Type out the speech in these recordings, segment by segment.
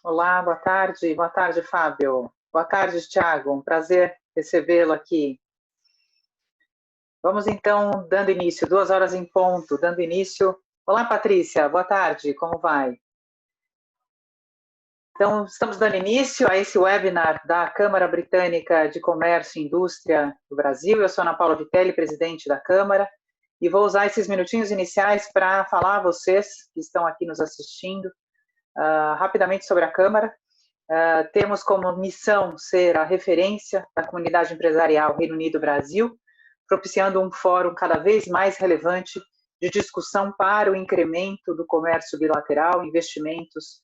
Olá, boa tarde. Boa tarde, Fábio. Boa tarde, Thiago. Um prazer recebê-lo aqui. Vamos então dando início, 2 horas em ponto, dando início. Olá, Patrícia. Boa tarde. Como vai? Então, estamos dando início a esse webinar da Câmara Britânica de Comércio e Indústria do Brasil. Eu sou Ana Paula Vitelli, presidente da Câmara, e vou usar esses minutinhos iniciais para falar a vocês que estão aqui nos assistindo rapidamente sobre a Câmara. Temos como missão ser a referência da comunidade empresarial Reino Unido-Brasil, propiciando um fórum cada vez mais relevante de discussão para o incremento do comércio bilateral, investimentos,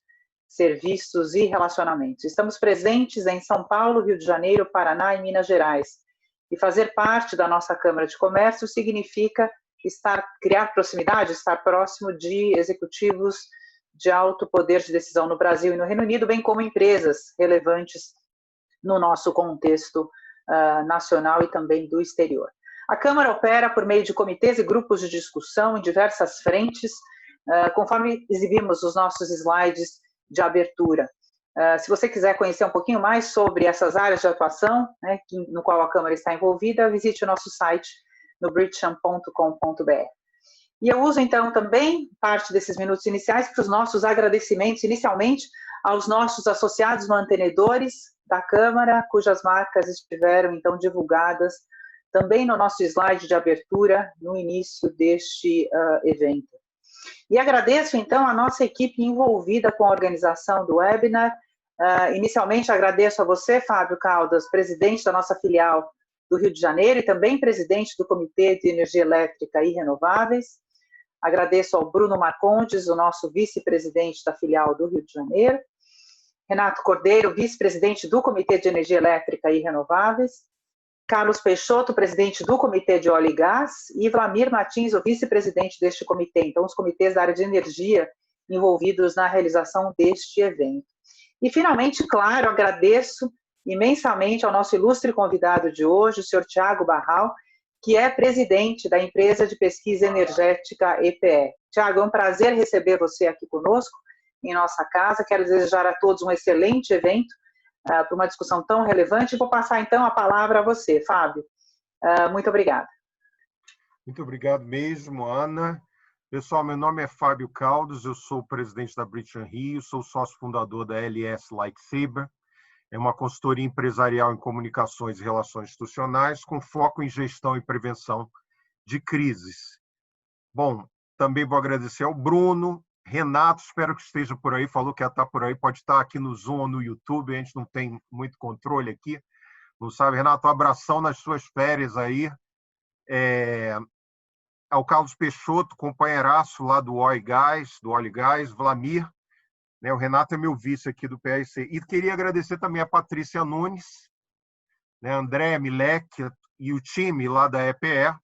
serviços e relacionamentos. Estamos presentes em São Paulo, Rio de Janeiro, Paraná e Minas Gerais. E fazer parte da nossa Câmara de Comércio significa criar proximidade, estar próximo de executivos de alto poder de decisão no Brasil e no Reino Unido, bem como empresas relevantes no nosso contexto nacional e também do exterior. A Câmara opera por meio de comitês e grupos de discussão em diversas frentes, conforme exibimos os nossos slides de abertura. Se você quiser conhecer um pouquinho mais sobre essas áreas de atuação, né, no qual a Câmara está envolvida, visite o nosso site no britisham.com.br. E eu uso, então, também parte desses minutos iniciais para os nossos agradecimentos, inicialmente, aos nossos associados mantenedores da Câmara, cujas marcas estiveram, então, divulgadas também no nosso slide de abertura, no início deste evento. E agradeço, então, a nossa equipe envolvida com a organização do webinar. Inicialmente, agradeço a você, Fábio Caldas, presidente da nossa filial do Rio de Janeiro e também presidente do Comitê de Energia Elétrica e Renováveis. Agradeço ao Bruno Marcondes, o nosso vice-presidente da filial do Rio de Janeiro. Renato Cordeiro, vice-presidente do Comitê de Energia Elétrica e Renováveis. Carlos Peixoto, presidente do Comitê de Óleo e Gás, e Vlamir Martins, o vice-presidente deste comitê. Então, os comitês da área de energia envolvidos na realização deste evento. E, finalmente, claro, agradeço imensamente ao nosso ilustre convidado de hoje, o senhor Thiago Barral, que é presidente da empresa de pesquisa energética EPE. Thiago, é um prazer receber você aqui conosco, em nossa casa. Quero desejar a todos um excelente evento, para uma discussão tão relevante. Vou passar, então, a palavra a você, Fábio. Muito obrigada. Muito obrigado mesmo, Ana. Pessoal, meu nome é Fábio Caldas, eu sou o presidente da Britisham Rio, sou sócio fundador da LS Lightsaber. É uma consultoria empresarial em comunicações e relações institucionais, com foco em gestão e prevenção de crises. Bom, também vou agradecer ao Bruno, Renato, espero que esteja por aí, falou que ia estar por aí, pode estar aqui no Zoom ou no YouTube, a gente não tem muito controle aqui, não sabe, Renato, um abração nas suas férias aí. Ao Carlos Peixoto, companheiraço lá do Óleo e Gás, Vlamir, né, o Renato é meu vice aqui do PRC, e queria agradecer também a Patrícia Nunes, né, André Milek e o time lá da EPE,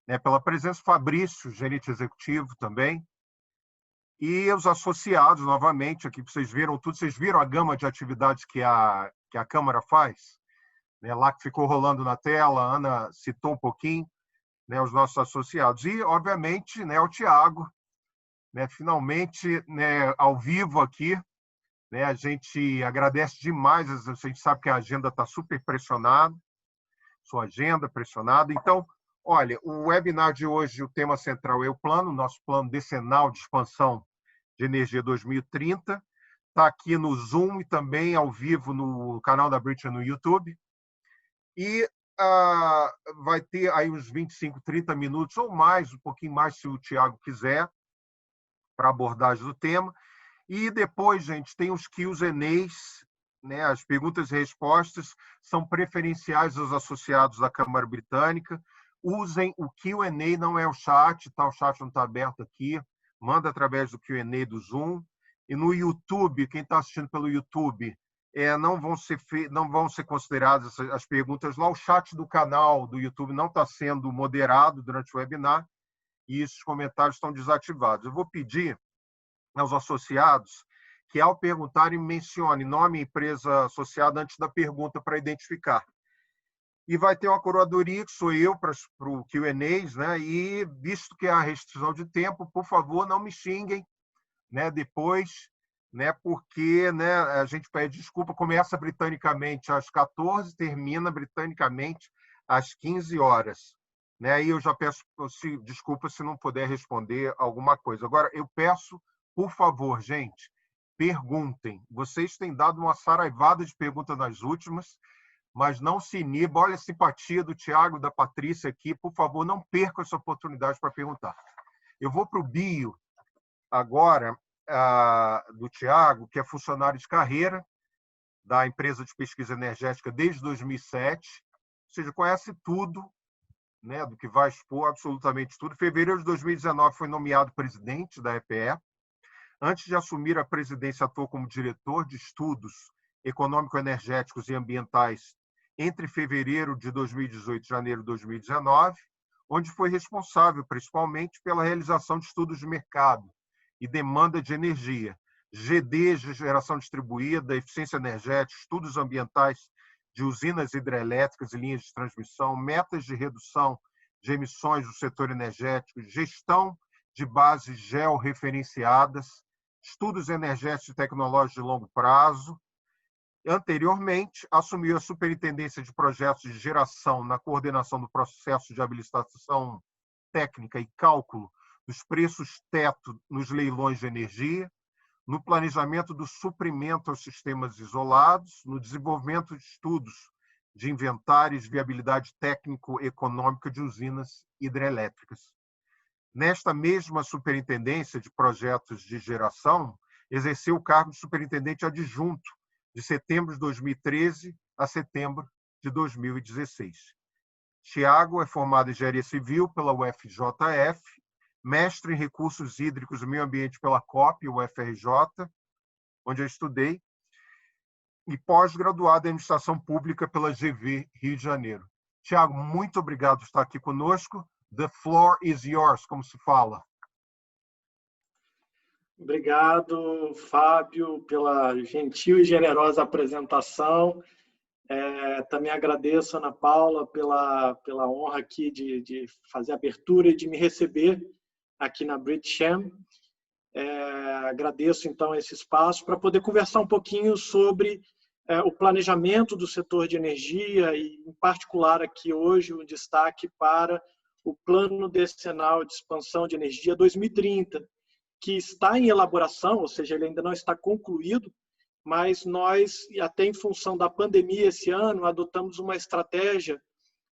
né, pela presença, Fabrício, gerente executivo também, e os associados, novamente, aqui vocês viram tudo, vocês viram a gama de atividades que a Câmara faz? Né, lá que ficou rolando na tela, a Ana citou um pouquinho, né, os nossos associados. E, obviamente, né, o Thiago, né, finalmente, né, ao vivo aqui, né, a gente agradece demais, a gente sabe que a agenda está super pressionada, sua agenda pressionada. Então, olha, o webinar de hoje, o tema central é o plano, nosso plano decenal de expansão de energia 2030. Está aqui no Zoom e também ao vivo no canal da Britisham no YouTube. E vai ter aí uns 25, 30 minutos ou mais, um pouquinho mais, se o Thiago quiser, para abordagem do tema. E depois, gente, tem os Q&As, né? As perguntas e respostas são preferenciais aos associados da Câmara Britânica. Usem o Q&A, não é o chat, tá? O chat não está aberto aqui. Manda através do Q&A do Zoom. E no YouTube, quem está assistindo pelo YouTube, não vão ser consideradas as perguntas lá. O chat do canal do YouTube não está sendo moderado durante o webinar e esses comentários estão desativados. Eu vou pedir aos associados que, ao perguntarem, mencione nome e empresa associada antes da pergunta para identificar. E vai ter uma curadoria, que sou eu, para o Q&As, né? E, visto que há restrição de tempo, por favor, não me xinguem, né? Depois, né, porque, né, a gente pede desculpa, começa britanicamente às 14, termina britanicamente às 15 horas. Né? Aí eu já peço desculpa se não puder responder alguma coisa. Agora, eu peço, por favor, gente, perguntem. Vocês têm dado uma saraivada de perguntas nas últimas, mas não se iniba. Olha a simpatia do Tiago, da Patrícia aqui. Por favor, não percam essa oportunidade para perguntar. Eu vou para o bio agora do Tiago, que é funcionário de carreira da empresa de pesquisa energética desde 2007, ou seja, conhece tudo, né, do que vai expor, absolutamente tudo. Em fevereiro de 2019 foi nomeado presidente da EPE. Antes de assumir a presidência, atuou como diretor de estudos econômico-energéticos e ambientais entre fevereiro de 2018 e janeiro de 2019, onde foi responsável principalmente pela realização de estudos de mercado e demanda de energia, GD, geração distribuída, eficiência energética, estudos ambientais de usinas hidrelétricas e linhas de transmissão, metas de redução de emissões do setor energético, gestão de bases georreferenciadas, estudos energéticos e tecnológicos de longo prazo. Anteriormente, assumiu a superintendência de projetos de geração na coordenação do processo de habilitação técnica e cálculo dos preços teto nos leilões de energia, no planejamento do suprimento aos sistemas isolados, no desenvolvimento de estudos de inventários de viabilidade técnico-econômica de usinas hidrelétricas. Nesta mesma superintendência de projetos de geração, exerceu o cargo de superintendente adjunto de setembro de 2013 a setembro de 2016. Tiago é formado em Engenharia Civil pela UFJF, mestre em Recursos Hídricos e Meio Ambiente pela COP, UFRJ, onde eu estudei, e pós-graduado em Administração Pública pela GV Rio de Janeiro. Tiago, muito obrigado por estar aqui conosco. The floor is yours, como se fala. Obrigado, Fábio, pela gentil e generosa apresentação. Também agradeço, Ana Paula, pela honra aqui de fazer a abertura e de me receber aqui na BritCham. Agradeço, então, esse espaço para poder conversar um pouquinho sobre o planejamento do setor de energia e, em particular, aqui hoje, um destaque para o Plano Decenal de Expansão de Energia 2030, que está em elaboração, ou seja, ele ainda não está concluído, mas nós, até em função da pandemia esse ano, adotamos uma estratégia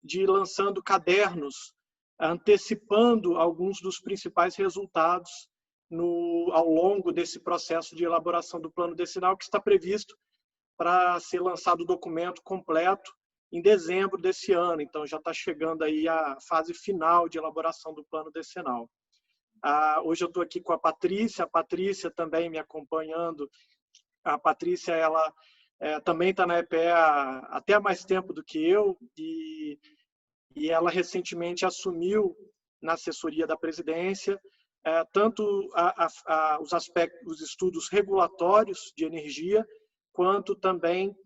de ir lançando cadernos, antecipando alguns dos principais resultados ao longo desse processo de elaboração do Plano Decenal, que está previsto para ser lançado o documento completo em dezembro desse ano. Então, já está chegando aí a fase final de elaboração do Plano Decenal. Hoje eu estou aqui com a Patrícia também me acompanhando. A Patrícia, ela também está na EPE até há mais tempo do que eu, e ela recentemente assumiu na assessoria da presidência tanto os estudos regulatórios de energia, quanto também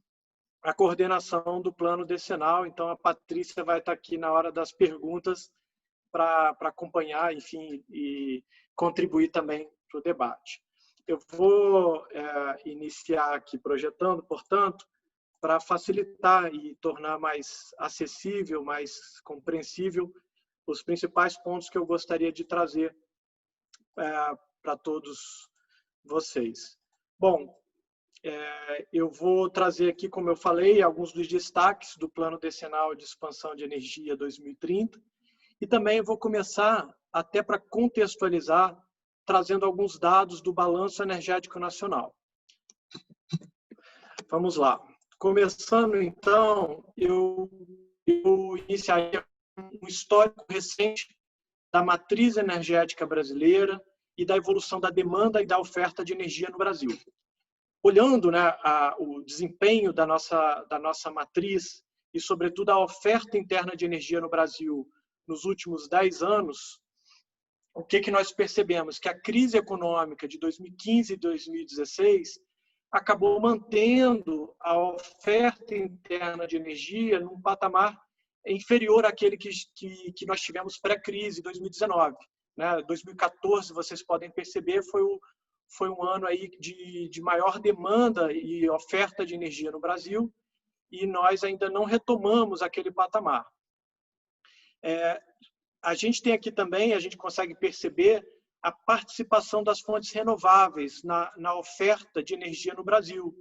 a coordenação do Plano Decenal. Então, a Patrícia vai estar aqui na hora das perguntas para acompanhar, enfim, e contribuir também para o debate. Eu vou iniciar aqui projetando, portanto, para facilitar e tornar mais acessível, mais compreensível os principais pontos que eu gostaria de trazer para todos vocês. Bom, eu vou trazer aqui, como eu falei, alguns dos destaques do Plano Decenal de Expansão de Energia 2030, e também vou começar, até para contextualizar, trazendo alguns dados do Balanço Energético Nacional. Vamos lá. Começando, então, eu iniciaria um histórico recente da matriz energética brasileira e da evolução da demanda e da oferta de energia no Brasil. Olhando, né, o desempenho da nossa matriz e, sobretudo, a oferta interna de energia no Brasil nos últimos 10 anos, o que nós percebemos? Que a crise econômica de 2015 e 2016 acabou mantendo a oferta interna de energia num patamar inferior àquele que nós tivemos pré-crise, 2019. Né? 2014, vocês podem perceber, foi foi um ano aí de maior demanda e oferta de energia no Brasil, e nós ainda não retomamos aquele patamar. A gente tem aqui também, a gente consegue perceber a participação das fontes renováveis na oferta de energia no Brasil.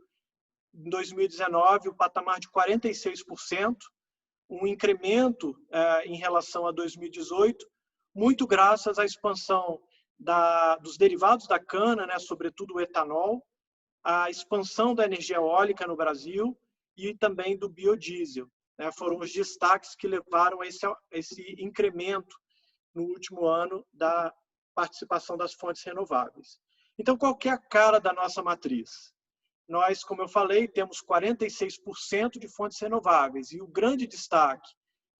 Em 2019, o patamar de 46%, um incremento em relação a 2018, muito graças à expansão dos derivados da cana, né, sobretudo o etanol, a expansão da energia eólica no Brasil e também do biodiesel. Né, foram os destaques que levaram a esse incremento no último ano da participação das fontes renováveis. Então, qual que é a cara da nossa matriz? Nós, como eu falei, temos 46% de fontes renováveis, e o grande destaque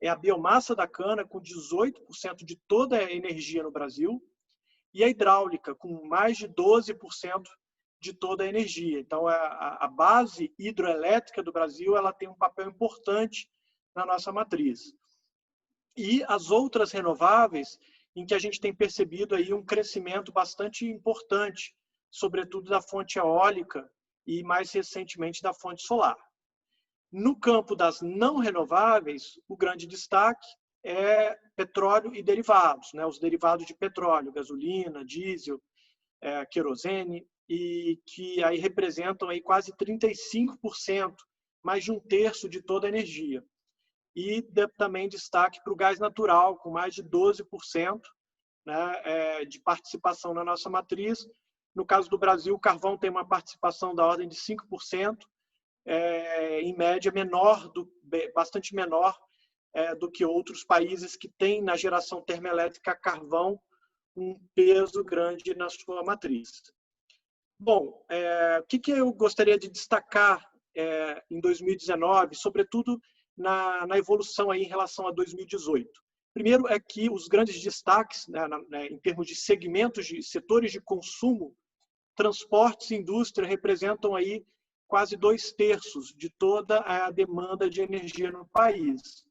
é a biomassa da cana, com 18% de toda a energia no Brasil, e a hidráulica, com mais de 12% de toda a energia. Então, a base hidroelétrica do Brasil ela tem um papel importante na nossa matriz. E as outras renováveis, em que a gente tem percebido aí um crescimento bastante importante, sobretudo da fonte eólica e, mais recentemente, da fonte solar. No campo das não renováveis, o grande destaque é petróleo e derivados, né? Os derivados de petróleo, gasolina, diesel, querosene, e que aí representam aí quase 35%, mais de um terço de toda a energia. E também destaque para o gás natural, com mais de 12%, né, de participação na nossa matriz. No caso do Brasil, o carvão tem uma participação da ordem de 5%, em média bastante menor do que outros países que têm na geração termoelétrica carvão um peso grande na sua matriz. Bom, o que eu gostaria de destacar em 2019, sobretudo na evolução aí em relação a 2018? Primeiro é que os grandes destaques, né, em termos de segmentos, de setores de consumo, transportes e indústria representam aí quase 2/3 de toda a demanda de energia no país,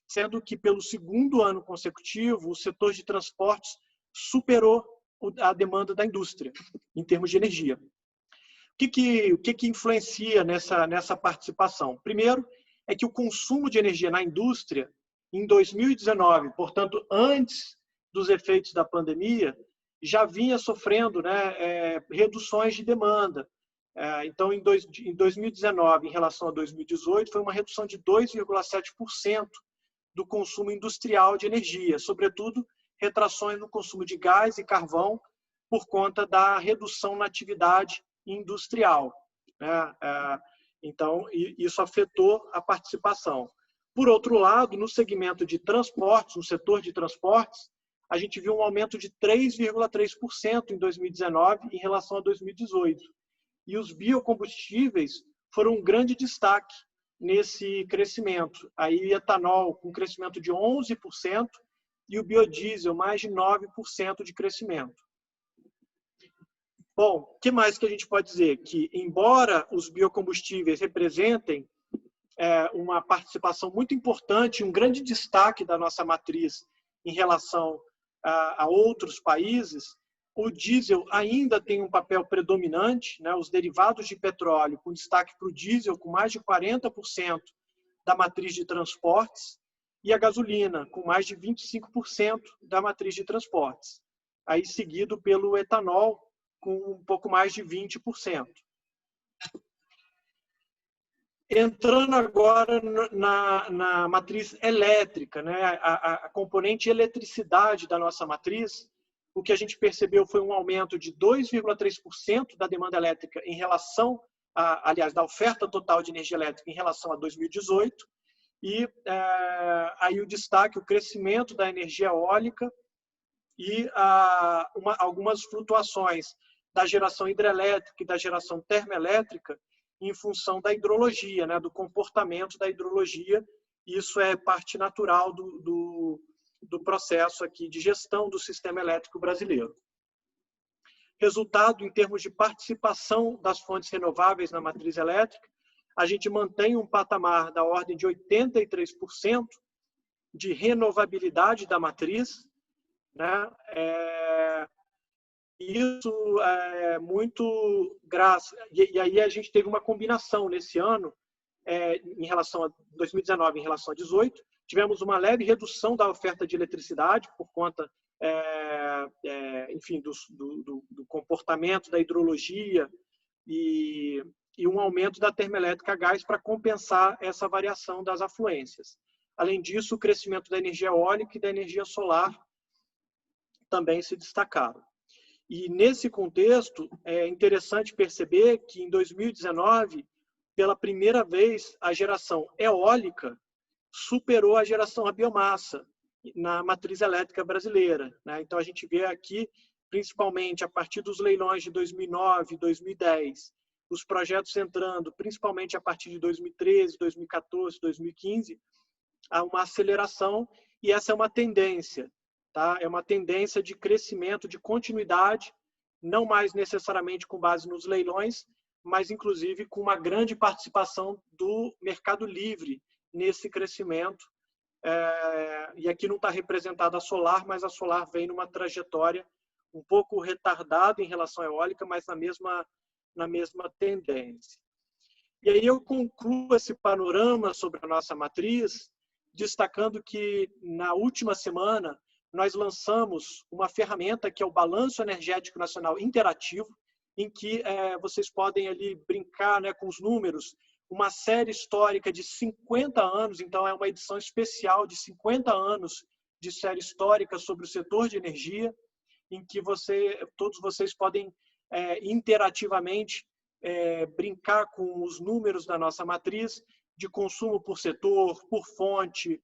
sendo que pelo segundo ano consecutivo o setor de transportes superou a demanda da indústria em termos de energia. O que influencia nessa participação? Primeiro é que o consumo de energia na indústria em 2019, portanto antes dos efeitos da pandemia, já vinha sofrendo, né, reduções de demanda. Então, em 2019, em relação a 2018, foi uma redução de 2,7% do consumo industrial de energia, sobretudo retrações no consumo de gás e carvão por conta da redução na atividade industrial, né? Então, isso afetou a participação. Por outro lado, no segmento de transportes, no setor de transportes, a gente viu um aumento de 3,3% em 2019 em relação a 2018. E os biocombustíveis foram um grande destaque nesse crescimento. Aí, etanol com crescimento de 11% e o biodiesel mais de 9% de crescimento. Bom, o que mais que a gente pode dizer? Que, embora os biocombustíveis representem uma participação muito importante, um grande destaque da nossa matriz em relação a outros países, o diesel ainda tem um papel predominante, né? Os derivados de petróleo, com destaque para o diesel, com mais de 40% da matriz de transportes, e a gasolina, com mais de 25% da matriz de transportes. Aí seguido pelo etanol, com um pouco mais de 20%. Entrando agora na matriz elétrica, né? A componente eletricidade da nossa matriz, o que a gente percebeu foi um aumento de 2,3% da demanda elétrica em relação, aliás, da oferta total de energia elétrica em relação a 2018, e aí o destaque, o crescimento da energia eólica e algumas flutuações da geração hidrelétrica e da geração termoelétrica em função da hidrologia, né, do comportamento da hidrologia. Isso é parte natural do processo aqui de gestão do sistema elétrico brasileiro. Resultado, em termos de participação das fontes renováveis na matriz elétrica, a gente mantém um patamar da ordem de 83% de renovabilidade da matriz, né? isso é muito graças... E aí a gente teve uma combinação nesse ano, em relação a 2019 em relação a 2018, tivemos uma leve redução da oferta de eletricidade por conta, enfim, do comportamento da hidrologia e um aumento da termoelétrica a gás para compensar essa variação das afluências. Além disso, o crescimento da energia eólica e da energia solar também se destacaram. E, nesse contexto, é interessante perceber que, em 2019, pela primeira vez, a geração eólica superou a geração a biomassa na matriz elétrica brasileira, né? Então, a gente vê aqui, principalmente a partir dos leilões de 2009, 2010, os projetos entrando, principalmente a partir de 2013, 2014, 2015, há uma aceleração, e essa é uma tendência, tá? É uma tendência de crescimento, de continuidade, não mais necessariamente com base nos leilões, mas inclusive com uma grande participação do mercado livre nesse crescimento. E aqui não está representada a solar, mas a solar vem numa trajetória um pouco retardada em relação à eólica, mas na mesma tendência. E aí eu concluo esse panorama sobre a nossa matriz, destacando que na última semana nós lançamos uma ferramenta que é o Balanço Energético Nacional Interativo, em que vocês podem ali brincar, né, com os números, uma série histórica de 50 anos, então é uma edição especial de 50 anos de série histórica sobre o setor de energia, em que todos vocês podem interativamente brincar com os números da nossa matriz de consumo por setor, por fonte,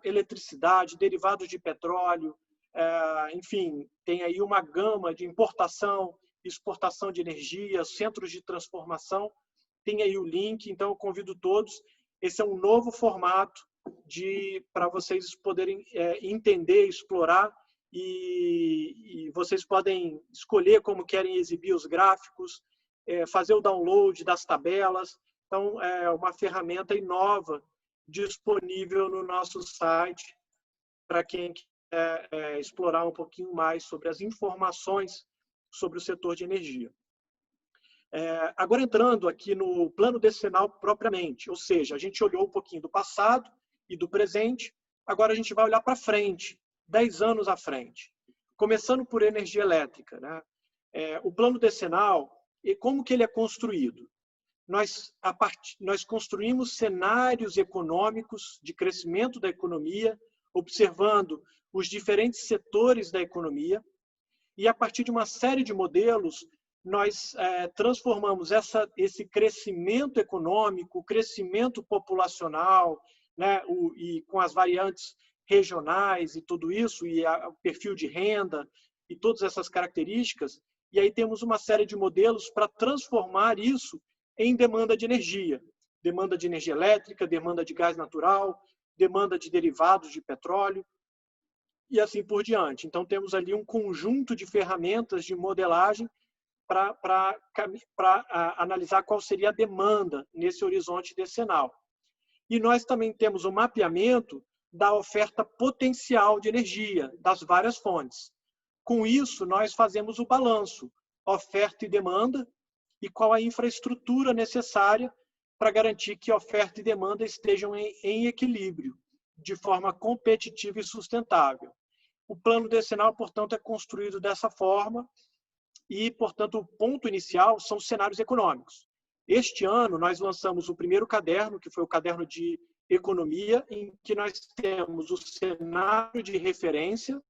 eletricidade, derivados de petróleo, enfim, tem aí uma gama de importação, exportação de energia, centros de transformação, tem aí o link, então eu convido todos. Esse é um novo formato para vocês poderem entender, explorar, e vocês podem escolher como querem exibir os gráficos, fazer o download das tabelas. Então, é uma ferramenta nova disponível no nosso site para quem quer explorar um pouquinho mais sobre as informações sobre o setor de energia. Agora, entrando aqui no plano decenal propriamente, ou seja, a gente olhou um pouquinho do passado e do presente, agora a gente vai olhar para frente, 10 anos à frente. Começando por energia elétrica, né? O plano decenal, e como que ele é construído? Nós construímos cenários econômicos de crescimento da economia, observando os diferentes setores da economia, e a partir de uma série de modelos, nós transformamos esse crescimento econômico, o crescimento populacional, né, e com as variantes regionais e tudo isso, e o perfil de renda e todas essas características, e aí temos uma série de modelos para transformar isso em demanda de energia elétrica, demanda de gás natural, demanda de derivados de petróleo, e assim por diante. Então, temos ali um conjunto de ferramentas de modelagem para analisar qual seria a demanda nesse horizonte decenal. E nós também temos um mapeamento da oferta potencial de energia, das várias fontes. Com isso, nós fazemos o balanço, oferta e demanda, e qual a infraestrutura necessária para garantir que oferta e demanda estejam em equilíbrio, de forma competitiva e sustentável. O plano decenal, portanto, é construído dessa forma e, portanto, o ponto inicial são os cenários econômicos. Este ano, nós lançamos o primeiro caderno, que foi o caderno de economia, em que nós temos o cenário de referência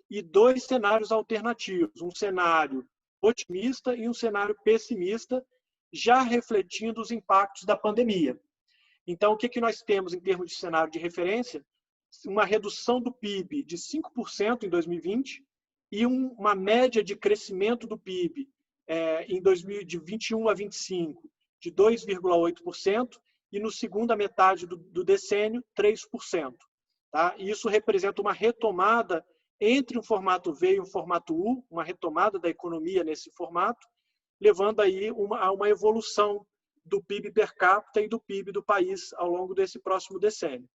e 2 cenários alternativos, um cenário otimista e um cenário pessimista, já refletindo os impactos da pandemia. Então, o que nós temos em termos de cenário de referência? Uma redução do PIB de 5% em 2020 e uma média de crescimento do PIB de 21 a 25 de 2,8% e no segunda metade do decênio, 3%. Tá? E isso representa uma retomada entre um formato V e um formato U, uma retomada da economia nesse formato, levando aí a uma evolução do PIB per capita e do PIB do país ao longo desse próximo decênio.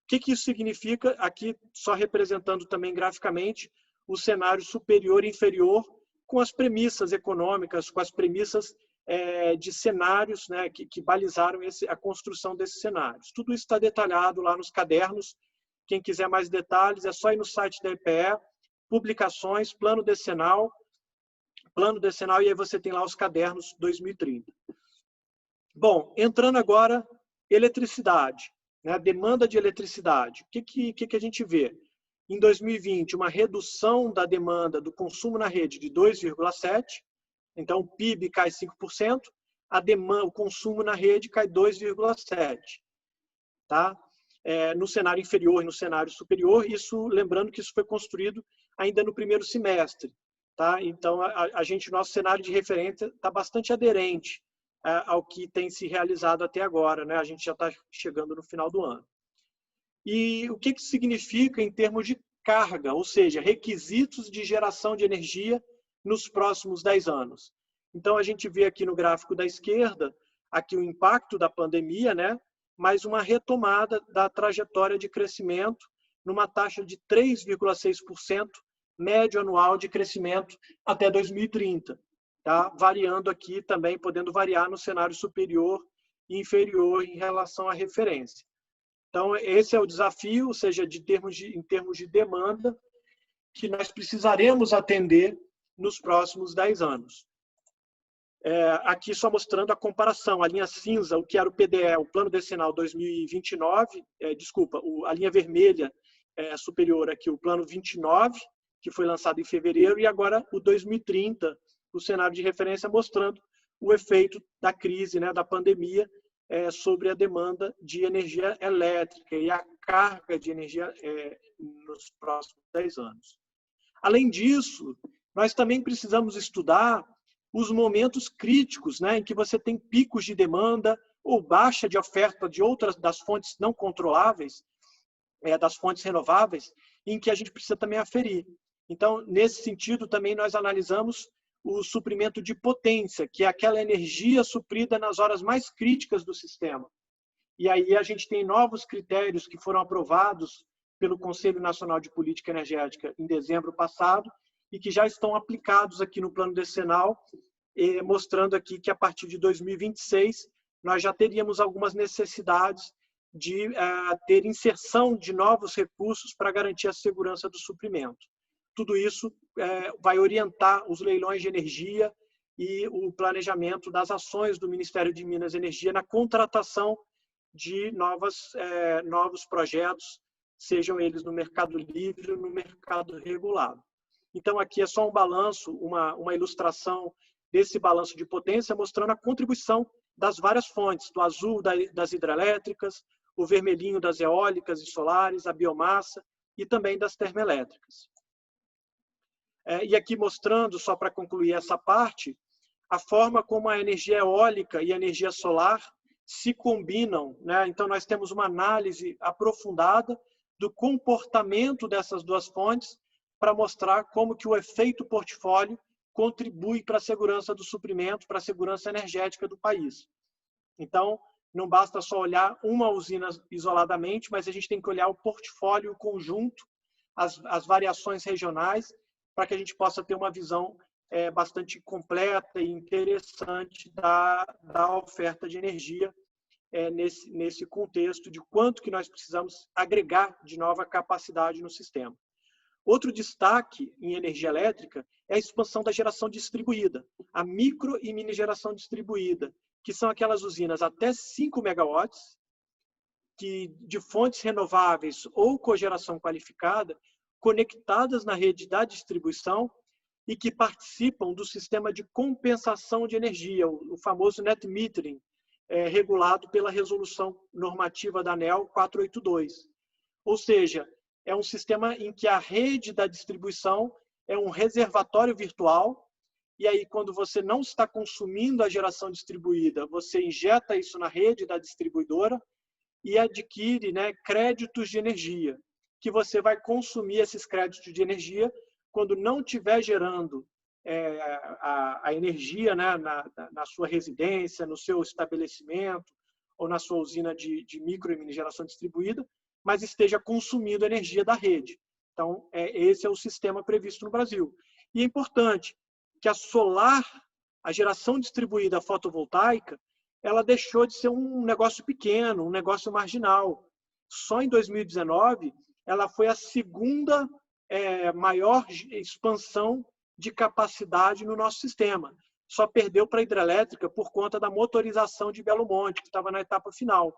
O que isso significa? Aqui, só representando também graficamente, o cenário superior e inferior com as premissas econômicas, com as premissas de cenários, né, que balizaram a construção desses cenários. Tudo isso está detalhado lá nos cadernos. Quem quiser mais detalhes, é só ir no site da EPE, publicações, plano decenal, e aí você tem lá os cadernos 2030. Bom, entrando agora, eletricidade, né, demanda de eletricidade. O que a gente vê? Em 2020, uma redução da demanda do consumo na rede de 2,7%, então o PIB cai 5%, o consumo na rede cai 2,7%. Tá? No cenário inferior e no cenário superior, isso, lembrando que isso foi construído ainda no primeiro semestre. Tá? Então, nosso cenário de referência está bastante aderente ao que tem se realizado até agora, né? A gente já está chegando no final do ano. E o que isso significa em termos de carga, ou seja, requisitos de geração de energia nos próximos 10 anos. Então, a gente vê aqui no gráfico da esquerda, aqui o impacto da pandemia, né? Mais uma retomada da trajetória de crescimento numa taxa de 3,6% médio anual de crescimento até 2030. Tá? Variando aqui também, podendo variar no cenário superior e inferior em relação à referência. Então, esse é o desafio, ou seja, em termos de demanda, que nós precisaremos atender nos próximos 10 anos. Aqui só mostrando a comparação, a linha cinza, o que era o PDE, o Plano Decenal 2029, a linha vermelha superior aqui, o Plano 29, que foi lançado em fevereiro, e agora o 2030, o cenário de referência mostrando o efeito da crise, né, da pandemia, sobre a demanda de energia elétrica e a carga de energia nos próximos 10 anos. Além disso, nós também precisamos estudar os momentos críticos, né, em que você tem picos de demanda ou baixa de oferta de outras das fontes não controláveis, das fontes renováveis, em que a gente precisa também aferir. Então, nesse sentido, também nós analisamos o suprimento de potência, que é aquela energia suprida nas horas mais críticas do sistema. E aí a gente tem novos critérios que foram aprovados pelo Conselho Nacional de Política Energética em dezembro passado e que já estão aplicados aqui no plano decenal, mostrando aqui que a partir de 2026 nós já teríamos algumas necessidades de ter inserção de novos recursos para garantir a segurança do suprimento. Tudo isso vai orientar os leilões de energia e o planejamento das ações do Ministério de Minas e Energia na contratação de novos projetos, sejam eles no mercado livre ou no mercado regulado. Então, aqui é só um balanço, uma ilustração desse balanço de potência, mostrando a contribuição das várias fontes, do azul das hidrelétricas, o vermelhinho das eólicas e solares, a biomassa e também das termoelétricas. E aqui mostrando, só para concluir essa parte, a forma como a energia eólica e a energia solar se combinam, né? Então, nós temos uma análise aprofundada do comportamento dessas duas fontes para mostrar como que o efeito portfólio contribui para a segurança do suprimento, para a segurança energética do país. Então, não basta só olhar uma usina isoladamente, mas a gente tem que olhar o portfólio, o conjunto, as variações regionais, para que a gente possa ter uma visão bastante completa e interessante da oferta de energia nesse contexto de quanto que nós precisamos agregar de nova capacidade no sistema. Outro destaque em energia elétrica é a expansão da geração distribuída, a micro e mini geração distribuída, que são aquelas usinas até 5 megawatts, que, de fontes renováveis ou cogeração qualificada, conectadas na rede da distribuição e que participam do sistema de compensação de energia, o famoso net metering, regulado pela resolução normativa da ANEEL 482. Ou seja, é um sistema em que a rede da distribuição é um reservatório virtual, e aí quando você não está consumindo a geração distribuída, você injeta isso na rede da distribuidora e adquire, né, créditos de energia, que você vai consumir esses créditos de energia quando não estiver gerando a energia, né, na sua residência, no seu estabelecimento ou na sua usina de micro e mini geração distribuída, mas esteja consumindo energia da rede. Então, esse é o sistema previsto no Brasil. E é importante que a geração distribuída fotovoltaica, ela deixou de ser um negócio pequeno, um negócio marginal. Só em 2019, ela foi a segunda maior expansão de capacidade no nosso sistema. Só perdeu para a hidrelétrica por conta da motorização de Belo Monte, que estava na etapa final.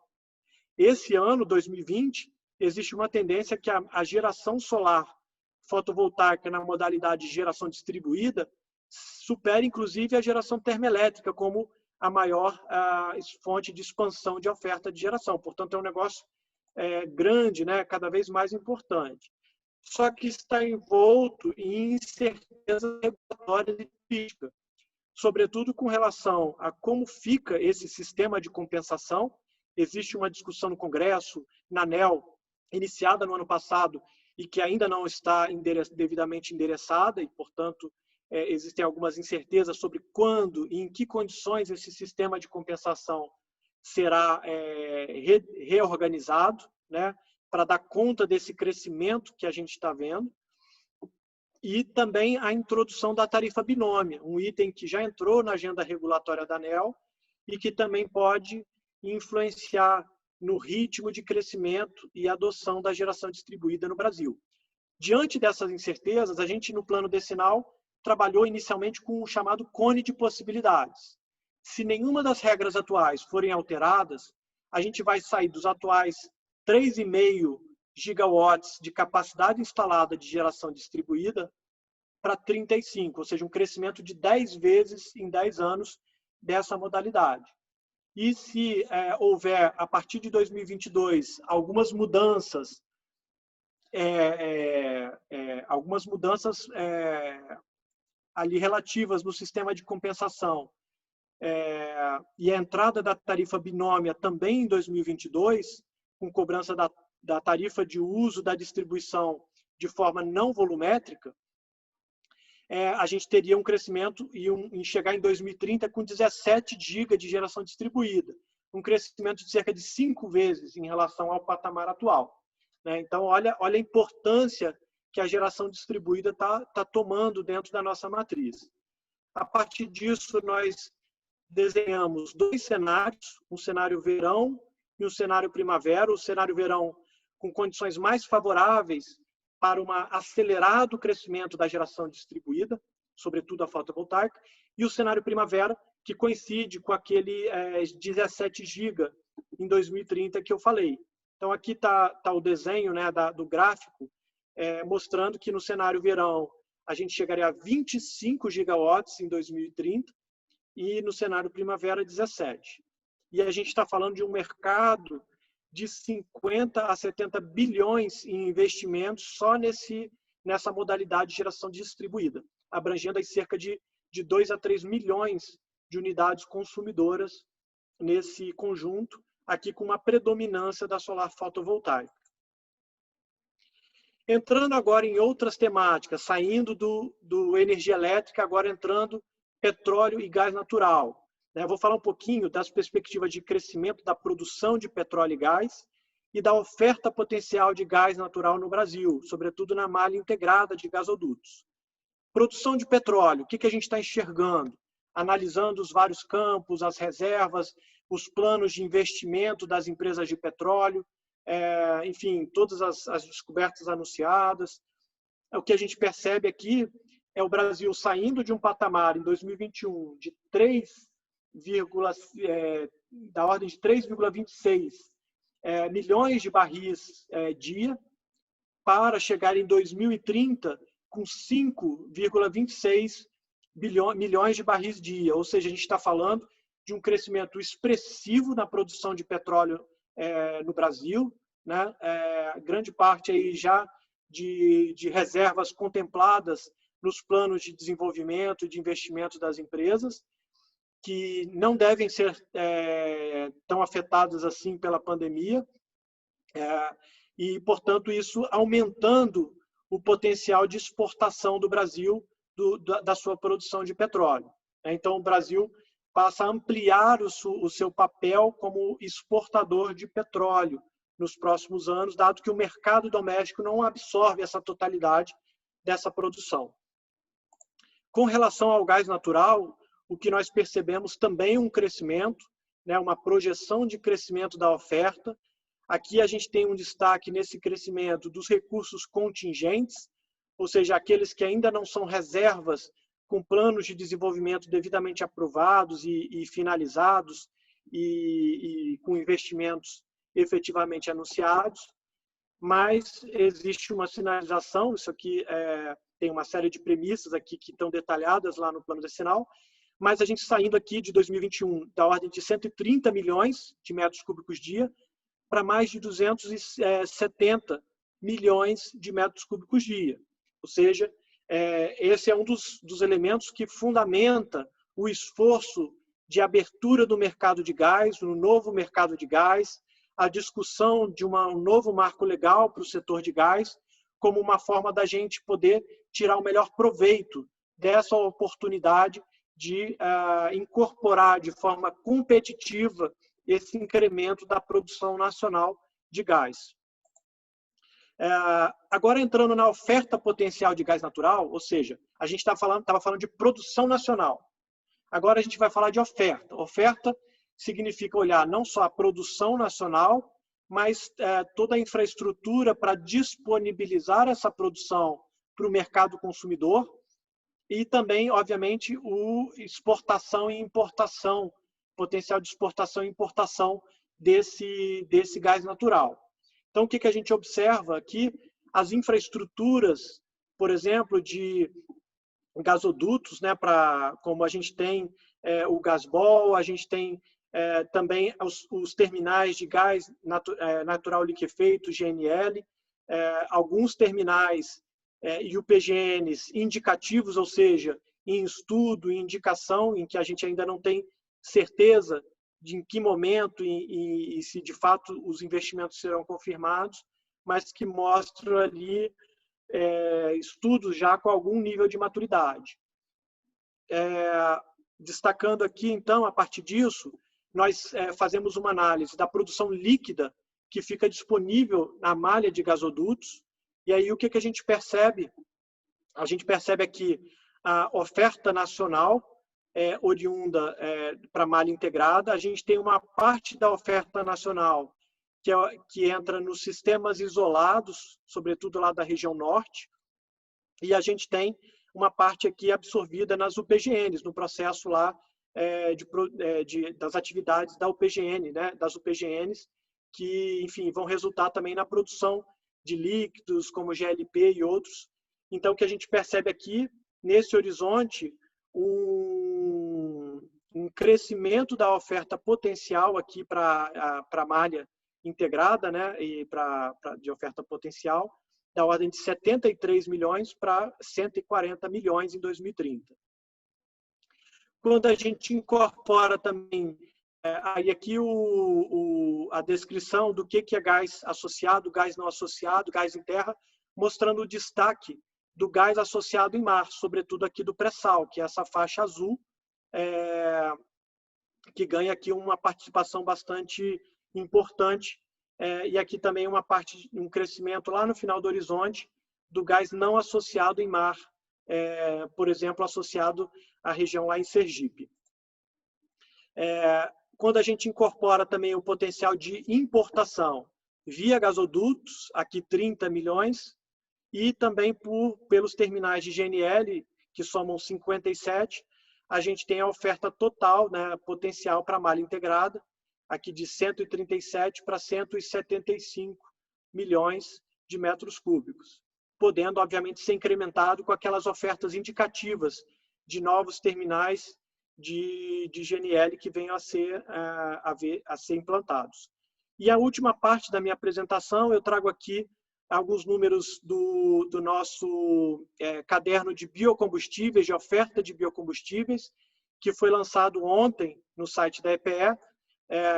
Esse ano, 2020, existe uma tendência que a geração solar fotovoltaica na modalidade de geração distribuída supera, inclusive, a geração termoelétrica como a maior fonte de expansão de oferta de geração. Portanto, é um negócio grande, né? Cada vez mais importante. Só que está envolto em incertezas regulatórias e políticas, sobretudo com relação a como fica esse sistema de compensação. Existe uma discussão no Congresso, na ANEEL, iniciada no ano passado e que ainda não está devidamente endereçada e, portanto, existem algumas incertezas sobre quando e em que condições esse sistema de compensação será reorganizado, né, para dar conta desse crescimento que a gente está vendo. E também a introdução da tarifa binômia, um item que já entrou na agenda regulatória da ANEEL e que também pode influenciar no ritmo de crescimento e adoção da geração distribuída no Brasil. Diante dessas incertezas, a gente, no plano decenal, trabalhou inicialmente com o chamado cone de possibilidades. Se nenhuma das regras atuais forem alteradas, a gente vai sair dos atuais 3,5 gigawatts de capacidade instalada de geração distribuída para 35, ou seja, um crescimento de 10 vezes em 10 anos dessa modalidade. E se houver, a partir de 2022, algumas mudanças ali relativas no sistema de compensação e a entrada da tarifa binômia também em 2022, com cobrança da tarifa de uso da distribuição de forma não volumétrica, a gente teria um crescimento em chegar em 2030 com 17 GB de geração distribuída, um crescimento de cerca de 5 vezes em relação ao patamar atual. Então, olha a importância que a geração distribuída está tomando dentro da nossa matriz. A partir disso, nós desenhamos 2 cenários, um cenário verão e um cenário primavera. O cenário verão com condições mais favoráveis para um acelerado crescimento da geração distribuída, sobretudo a fotovoltaica, e o cenário primavera, que coincide com aquele 17 GB em 2030 que eu falei. Então, aqui está o desenho, né, do gráfico, mostrando que no cenário verão a gente chegaria a 25 gigawatts em 2030 e no cenário primavera 17. E a gente está falando de um mercado de 50 a 70 bilhões em investimentos só nessa modalidade de geração distribuída, abrangendo aí cerca de 2 a 3 milhões de unidades consumidoras nesse conjunto, aqui com uma predominância da solar fotovoltaica. Entrando agora em outras temáticas, saindo do energia elétrica, agora entrando petróleo e gás natural. Eu vou falar um pouquinho das perspectivas de crescimento da produção de petróleo e gás e da oferta potencial de gás natural no Brasil, sobretudo na malha integrada de gasodutos. Produção de petróleo, o que a gente está enxergando? Analisando os vários campos, as reservas, os planos de investimento das empresas de petróleo, enfim, todas as descobertas anunciadas. O que a gente percebe aqui é o Brasil saindo de um patamar em 2021 de da ordem de 3,26 milhões de barris dia, para chegar em 2030 com 5,26 milhões de barris dia. Ou seja, a gente está falando de um crescimento expressivo na produção de petróleo no Brasil, né? Grande parte aí já de reservas contempladas nos planos de desenvolvimento e de investimento das empresas, que não devem ser tão afetadas assim pela pandemia, e, portanto, isso aumentando o potencial de exportação do Brasil da sua produção de petróleo. Então, o Brasil passa a ampliar o seu papel como exportador de petróleo nos próximos anos, dado que o mercado doméstico não absorve essa totalidade dessa produção. Com relação ao gás natural, o que nós percebemos também é um crescimento, né, uma projeção de crescimento da oferta. Aqui a gente tem um destaque nesse crescimento dos recursos contingentes, ou seja, aqueles que ainda não são reservas com planos de desenvolvimento devidamente aprovados e finalizados e com investimentos efetivamente anunciados, mas existe uma sinalização, isso aqui tem uma série de premissas aqui que estão detalhadas lá no plano decenal, mas a gente saindo aqui de 2021 da ordem de 130 milhões de metros cúbicos dia para mais de 270 milhões de metros cúbicos dia. Ou seja, esse é um dos elementos que fundamenta o esforço de abertura do mercado de gás, no novo mercado de gás, a discussão de um novo marco legal para o setor de gás, como uma forma da gente poder tirar o melhor proveito dessa oportunidade de incorporar de forma competitiva esse incremento da produção nacional de gás. Agora, entrando na oferta potencial de gás natural, ou seja, a gente estava falando de produção nacional. Agora a gente vai falar de oferta. Oferta significa olhar não só a produção nacional, mas toda a infraestrutura para disponibilizar essa produção para o mercado consumidor e também, obviamente, o exportação e importação, potencial de exportação e importação desse gás natural. Então, o que a gente observa aqui? As infraestruturas, por exemplo, de gasodutos, né, como a gente tem o Gasbol, a gente tem também os terminais de gás natural liquefeito, GNL, alguns terminais e UPGNs indicativos, ou seja, em estudo, em indicação, em que a gente ainda não tem certeza de em que momento e se de fato os investimentos serão confirmados, mas que mostram ali estudos já com algum nível de maturidade. Destacando aqui, então, a partir disso, nós fazemos uma análise da produção líquida que fica disponível na malha de gasodutos, e aí o que a gente percebe? A gente percebe aqui a oferta nacional oriunda para a malha integrada, a gente tem uma parte da oferta nacional que entra nos sistemas isolados, sobretudo lá da região norte, e a gente tem uma parte aqui absorvida nas UPGNs, no processo lá das atividades da UPGN, né, das UPGNs, que, enfim, vão resultar também na produção de líquidos, como GLP e outros. Então, o que a gente percebe aqui, nesse horizonte, um crescimento da oferta potencial aqui para a malha integrada, né, e de oferta potencial, da ordem de 73 milhões para 140 milhões em 2030. Quando a gente incorpora também, aí aqui a descrição do que é gás associado, gás não associado, gás em terra, mostrando o destaque do gás associado em mar, sobretudo aqui do pré-sal, que é essa faixa azul, que ganha aqui uma participação bastante importante, e aqui também um crescimento lá no final do horizonte do gás não associado em mar, por exemplo, associado à região lá em Sergipe. Quando a gente incorpora também o potencial de importação via gasodutos, aqui 30 milhões, e também pelos terminais de GNL, que somam 57, a gente tem a oferta total, né, potencial para a malha integrada, aqui de 137 para 175 milhões de metros cúbicos, podendo, obviamente, ser incrementado com aquelas ofertas indicativas de novos terminais de GNL que venham a ser implantados. E a última parte da minha apresentação, eu trago aqui alguns números do nosso caderno de biocombustíveis, de oferta de biocombustíveis, que foi lançado ontem no site da EPE,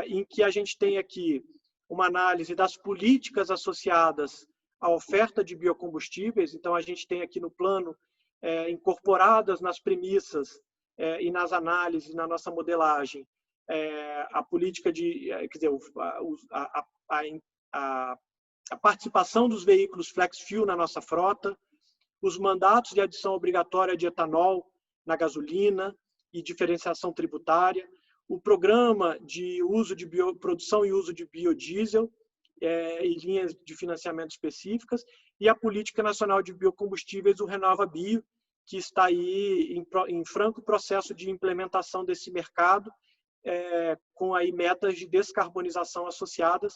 em que a gente tem aqui uma análise das políticas associadas à oferta de biocombustíveis. Então, a gente tem aqui no plano, incorporadas nas premissas e nas análises, na nossa modelagem, a política de, quer dizer, a participação dos veículos flex fuel na nossa frota, os mandatos de adição obrigatória de etanol na gasolina e diferenciação tributária, o programa de uso de produção e uso de biodiesel e linhas de financiamento específicas, e a Política Nacional de Biocombustíveis, o Renova Bio, que está aí em franco processo de implementação desse mercado, com aí metas de descarbonização associadas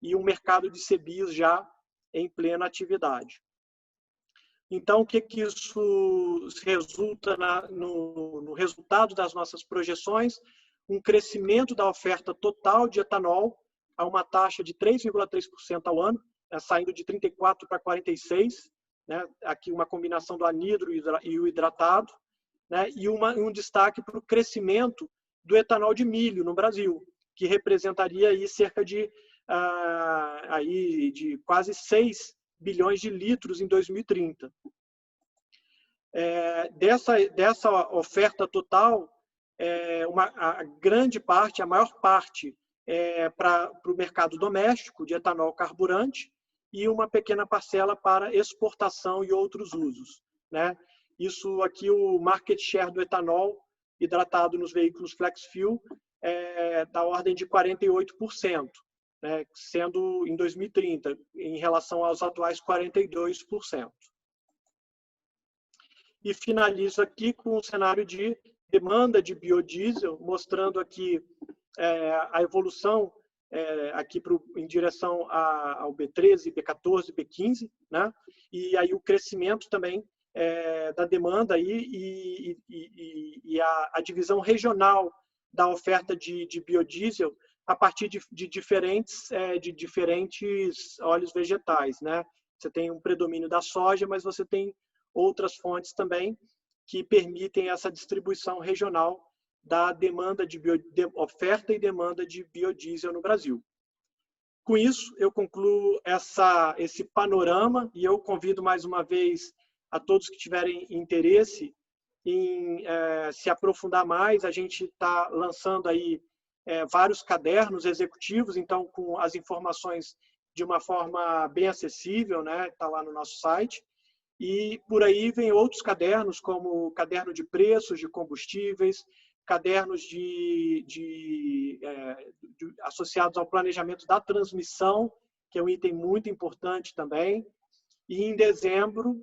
e um mercado de CBIOS já em plena atividade. Então, o que isso resulta no resultado das nossas projeções? Um crescimento da oferta total de etanol a uma taxa de 3,3% ao ano, saindo de 34 para 46, né? Aqui uma combinação do anidro e o hidratado, né? E um destaque para o crescimento do etanol de milho no Brasil, que representaria aí cerca de quase 6 bilhões de litros em 2030. Dessa oferta total, a grande parte, a maior parte, para o mercado doméstico de etanol carburante e uma pequena parcela para exportação e outros usos, né? Isso aqui, o market share do etanol hidratado nos veículos flex fuel da ordem de 48%. Né, sendo em 2030, em relação aos atuais 42%. E finalizo aqui com um cenário de demanda de biodiesel, mostrando aqui a evolução aqui em direção ao B13, B14, B15, né? E aí o crescimento também da demanda aí e a divisão regional da oferta de biodiesel a partir de diferentes óleos vegetais, né? Você tem um predomínio da soja, mas você tem outras fontes também que permitem essa distribuição regional da demanda de oferta e demanda de biodiesel no Brasil. Com isso, eu concluo esse panorama e eu convido mais uma vez a todos que tiverem interesse em se aprofundar mais. A gente está lançando aí vários cadernos executivos, então com as informações de uma forma bem acessível, né? Está lá no nosso site. E por aí vem outros cadernos, como o caderno de preços de combustíveis, cadernos associados ao planejamento da transmissão, que é um item muito importante também. E em dezembro,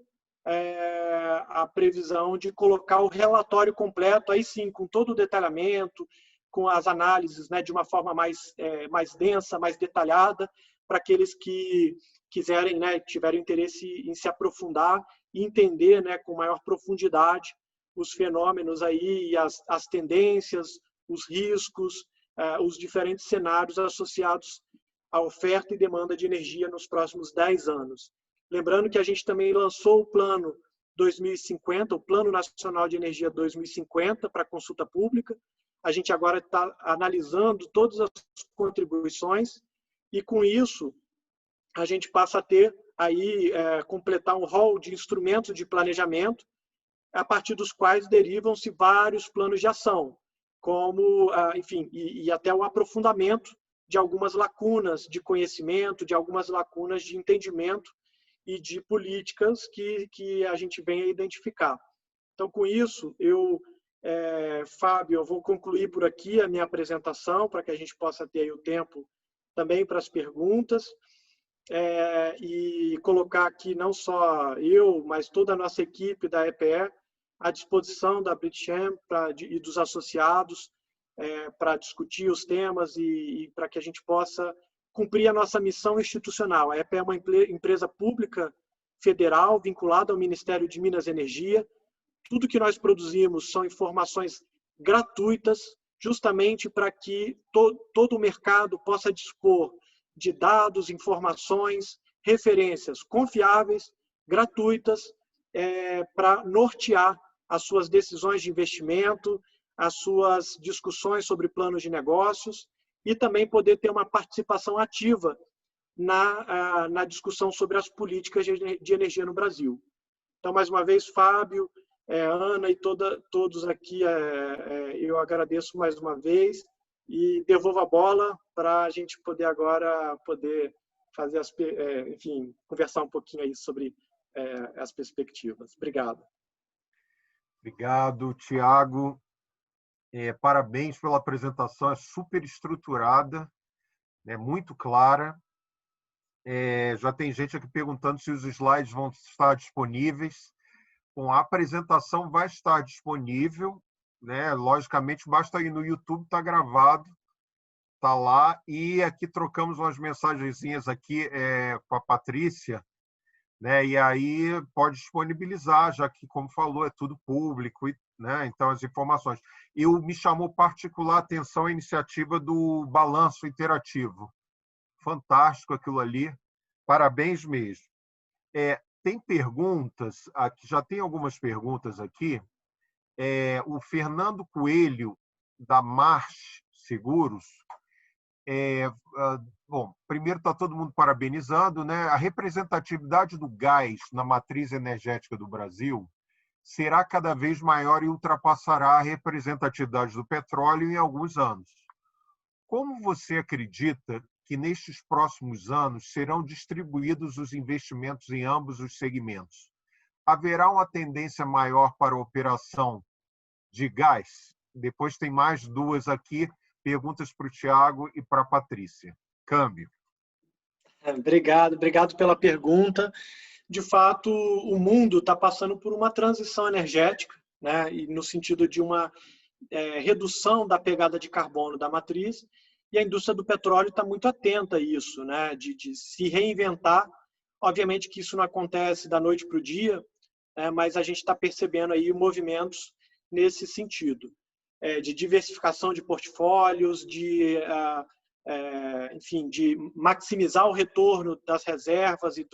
a previsão de colocar o relatório completo, aí sim, com todo o detalhamento, com as análises, né, de uma forma mais densa, mais detalhada, para aqueles que quiserem, né, tiverem interesse em se aprofundar e entender, né, com maior profundidade os fenômenos aí, as tendências, os riscos, os diferentes cenários associados à oferta e demanda de energia nos próximos 10 anos. Lembrando que a gente também lançou o Plano 2050, o Plano Nacional de Energia 2050, para consulta pública. A gente agora está analisando todas as contribuições e, com isso, a gente passa a ter aí, completar um rol de instrumentos de planejamento, a partir dos quais derivam-se vários planos de ação, como, enfim, e até o aprofundamento de algumas lacunas de conhecimento, de algumas lacunas de entendimento e de políticas que a gente vem a identificar. Então, com isso, Fábio, eu vou concluir por aqui a minha apresentação, para que a gente possa ter aí o tempo também para as perguntas, e colocar aqui não só eu, mas toda a nossa equipe da EPE à disposição da Britcham e dos associados para discutir os temas e para que a gente possa cumprir a nossa missão institucional. A EPE é uma empresa pública federal vinculada ao Ministério de Minas e Energia. Tudo que nós produzimos são informações gratuitas, justamente para que todo o mercado possa dispor de dados, informações, referências confiáveis, gratuitas, para nortear as suas decisões de investimento, as suas discussões sobre planos de negócios e também poder ter uma participação ativa na discussão sobre as políticas de energia no Brasil. Então, mais uma vez, Fábio, Ana e todos aqui, eu agradeço mais uma vez e devolvo a bola para a gente poder agora fazer enfim, conversar um pouquinho aí sobre as perspectivas. Obrigado. Obrigado, Tiago. Parabéns pela apresentação, é super estruturada, muito clara. Já tem gente aqui perguntando se os slides vão estar disponíveis. Bom, a apresentação vai estar disponível, né? Logicamente, basta ir no YouTube, está gravado, está lá. E aqui trocamos umas mensagenzinhas aqui com a Patrícia, né? E aí pode disponibilizar, já que, como falou, é tudo público, né? Então as informações. Me chamou particular atenção a iniciativa do balanço interativo. Fantástico aquilo ali. Parabéns mesmo. Tem perguntas, aqui, já tem algumas perguntas aqui. O Fernando Coelho, da March Seguros. Bom, primeiro está todo mundo parabenizando, né? A representatividade do gás na matriz energética do Brasil será cada vez maior e ultrapassará a representatividade do petróleo em alguns anos. Como você acredita que nestes próximos anos serão distribuídos os investimentos em ambos os segmentos? Haverá uma tendência maior para a operação de gás? Depois tem mais duas aqui, perguntas para o Tiago e para a Patrícia. Câmbio. Obrigado pela pergunta. De fato, o mundo está passando por uma transição energética, né? E no sentido de uma redução da pegada de carbono da matriz, e a indústria do petróleo está muito atenta a isso, né? De se reinventar. Obviamente que isso não acontece da noite para o dia, mas a gente está percebendo aí movimentos nesse sentido, de diversificação de portfólios, enfim, de maximizar o retorno das reservas e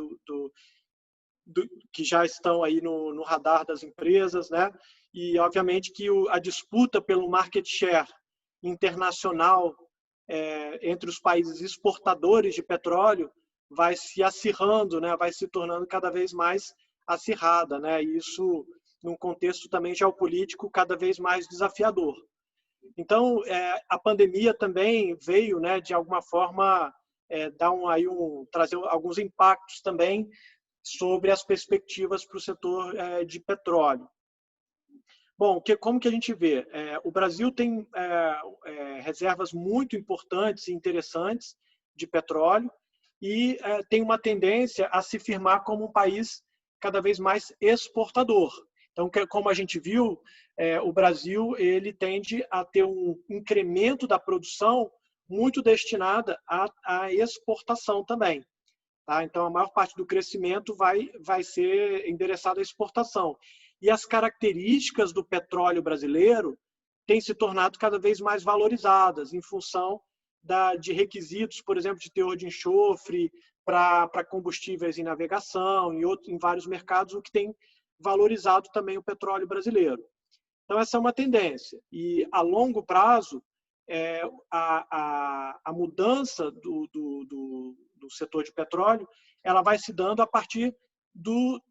que já estão aí no radar das empresas, né? E, obviamente, que a disputa pelo market share internacional entre os países exportadores de petróleo vai se acirrando, né? Vai se tornando cada vez mais acirrada, né? E isso, num contexto também geopolítico cada vez mais desafiador. Então, a pandemia também veio, né, de alguma forma, trazer alguns impactos também sobre as perspectivas para o setor de petróleo. Bom, como que a gente vê? O Brasil tem reservas muito importantes e interessantes de petróleo e tem uma tendência a se firmar como um país cada vez mais exportador. Então, como a gente viu, o Brasil ele tende a ter um incremento da produção muito destinada à exportação também. Tá? Então, a maior parte do crescimento vai ser endereçada à exportação. E as características do petróleo brasileiro têm se tornado cada vez mais valorizadas em função de requisitos, por exemplo, de teor de enxofre para combustíveis em navegação, em vários mercados, o que tem valorizado também o petróleo brasileiro. Então, essa é uma tendência. E, a longo prazo, a mudança do setor de petróleo ela vai se dando a partir do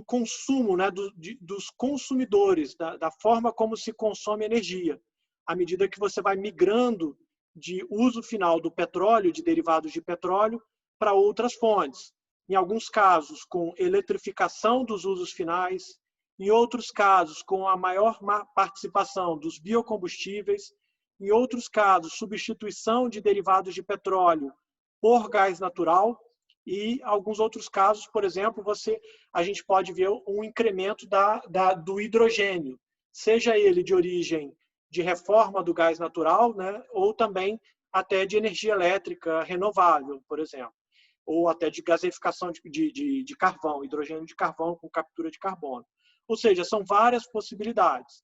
consumo, né, dos consumidores, da forma como se consome energia. À medida que você vai migrando de uso final do petróleo, de derivados de petróleo, para outras fontes. Em alguns casos, com eletrificação dos usos finais, em outros casos, com a maior participação dos biocombustíveis, em outros casos, substituição de derivados de petróleo por gás natural, e alguns outros casos, por exemplo, a gente pode ver um incremento do hidrogênio, seja ele de origem de reforma do gás natural, né, ou também até de energia elétrica renovável, por exemplo, ou até de gaseificação de carvão, hidrogênio de carvão com captura de carbono. Ou seja, são várias possibilidades.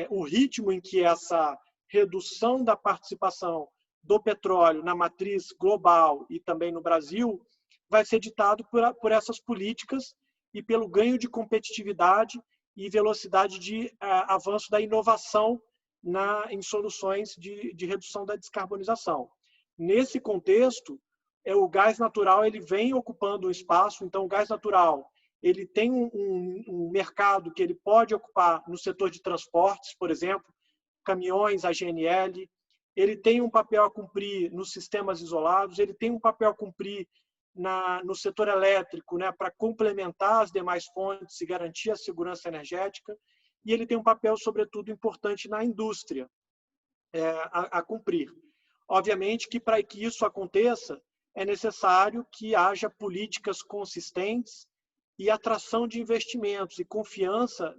O ritmo em que essa redução da participação do petróleo na matriz global e também no Brasil vai ser ditado por essas políticas e pelo ganho de competitividade e velocidade de avanço da inovação em soluções de redução da descarbonização. Nesse contexto, o gás natural ele vem ocupando um espaço. Então, o gás natural ele tem um mercado que ele pode ocupar no setor de transportes, por exemplo, caminhões, a GNL, ele tem um papel a cumprir nos sistemas isolados, ele tem um papel a cumprir no setor elétrico, né, para complementar as demais fontes e garantir a segurança energética, e ele tem um papel, sobretudo, importante na indústria a cumprir. Obviamente que, para que isso aconteça, é necessário que haja políticas consistentes e atração de investimentos e confiança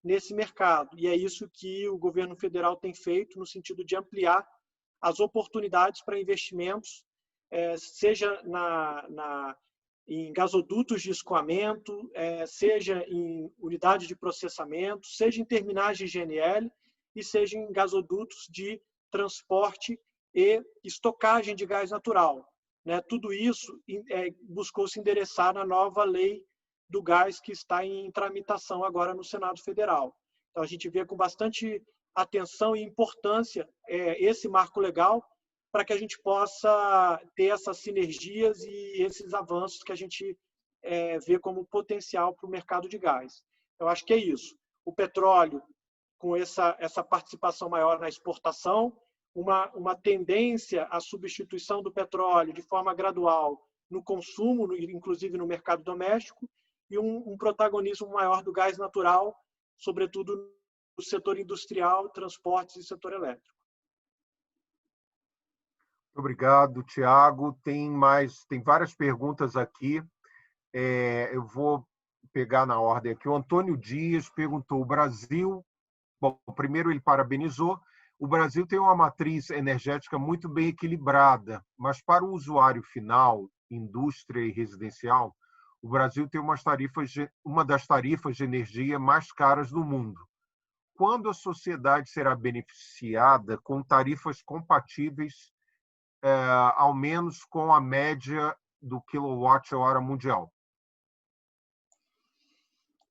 nesse mercado. E é isso que o governo federal tem feito no sentido de ampliar as oportunidades para investimentos, seja em gasodutos de escoamento, seja em unidade de processamento, seja em terminais de GNL e seja em gasodutos de transporte e estocagem de gás natural. Né? Tudo isso buscou se endereçar na nova lei do gás que está em tramitação agora no Senado Federal. Então, a gente vê com bastante atenção e importância esse marco legal para que a gente possa ter essas sinergias e esses avanços que a gente vê como potencial para o mercado de gás. Eu acho que é isso. O petróleo, com essa participação maior na exportação, uma tendência à substituição do petróleo de forma gradual no consumo, inclusive no mercado doméstico, e um protagonismo maior do gás natural, sobretudo no setor industrial, transportes e setor elétrico. Obrigado, Tiago. Tem várias perguntas aqui. Eu vou pegar na ordem aqui. O Antônio Dias perguntou: o Brasil... Bom, primeiro ele parabenizou. O Brasil tem uma matriz energética muito bem equilibrada, mas para o usuário final, indústria e residencial, o Brasil tem uma das tarifas de energia mais caras do mundo. Quando a sociedade será beneficiada com tarifas compatíveis, ao menos com a média do quilowatt-hora mundial?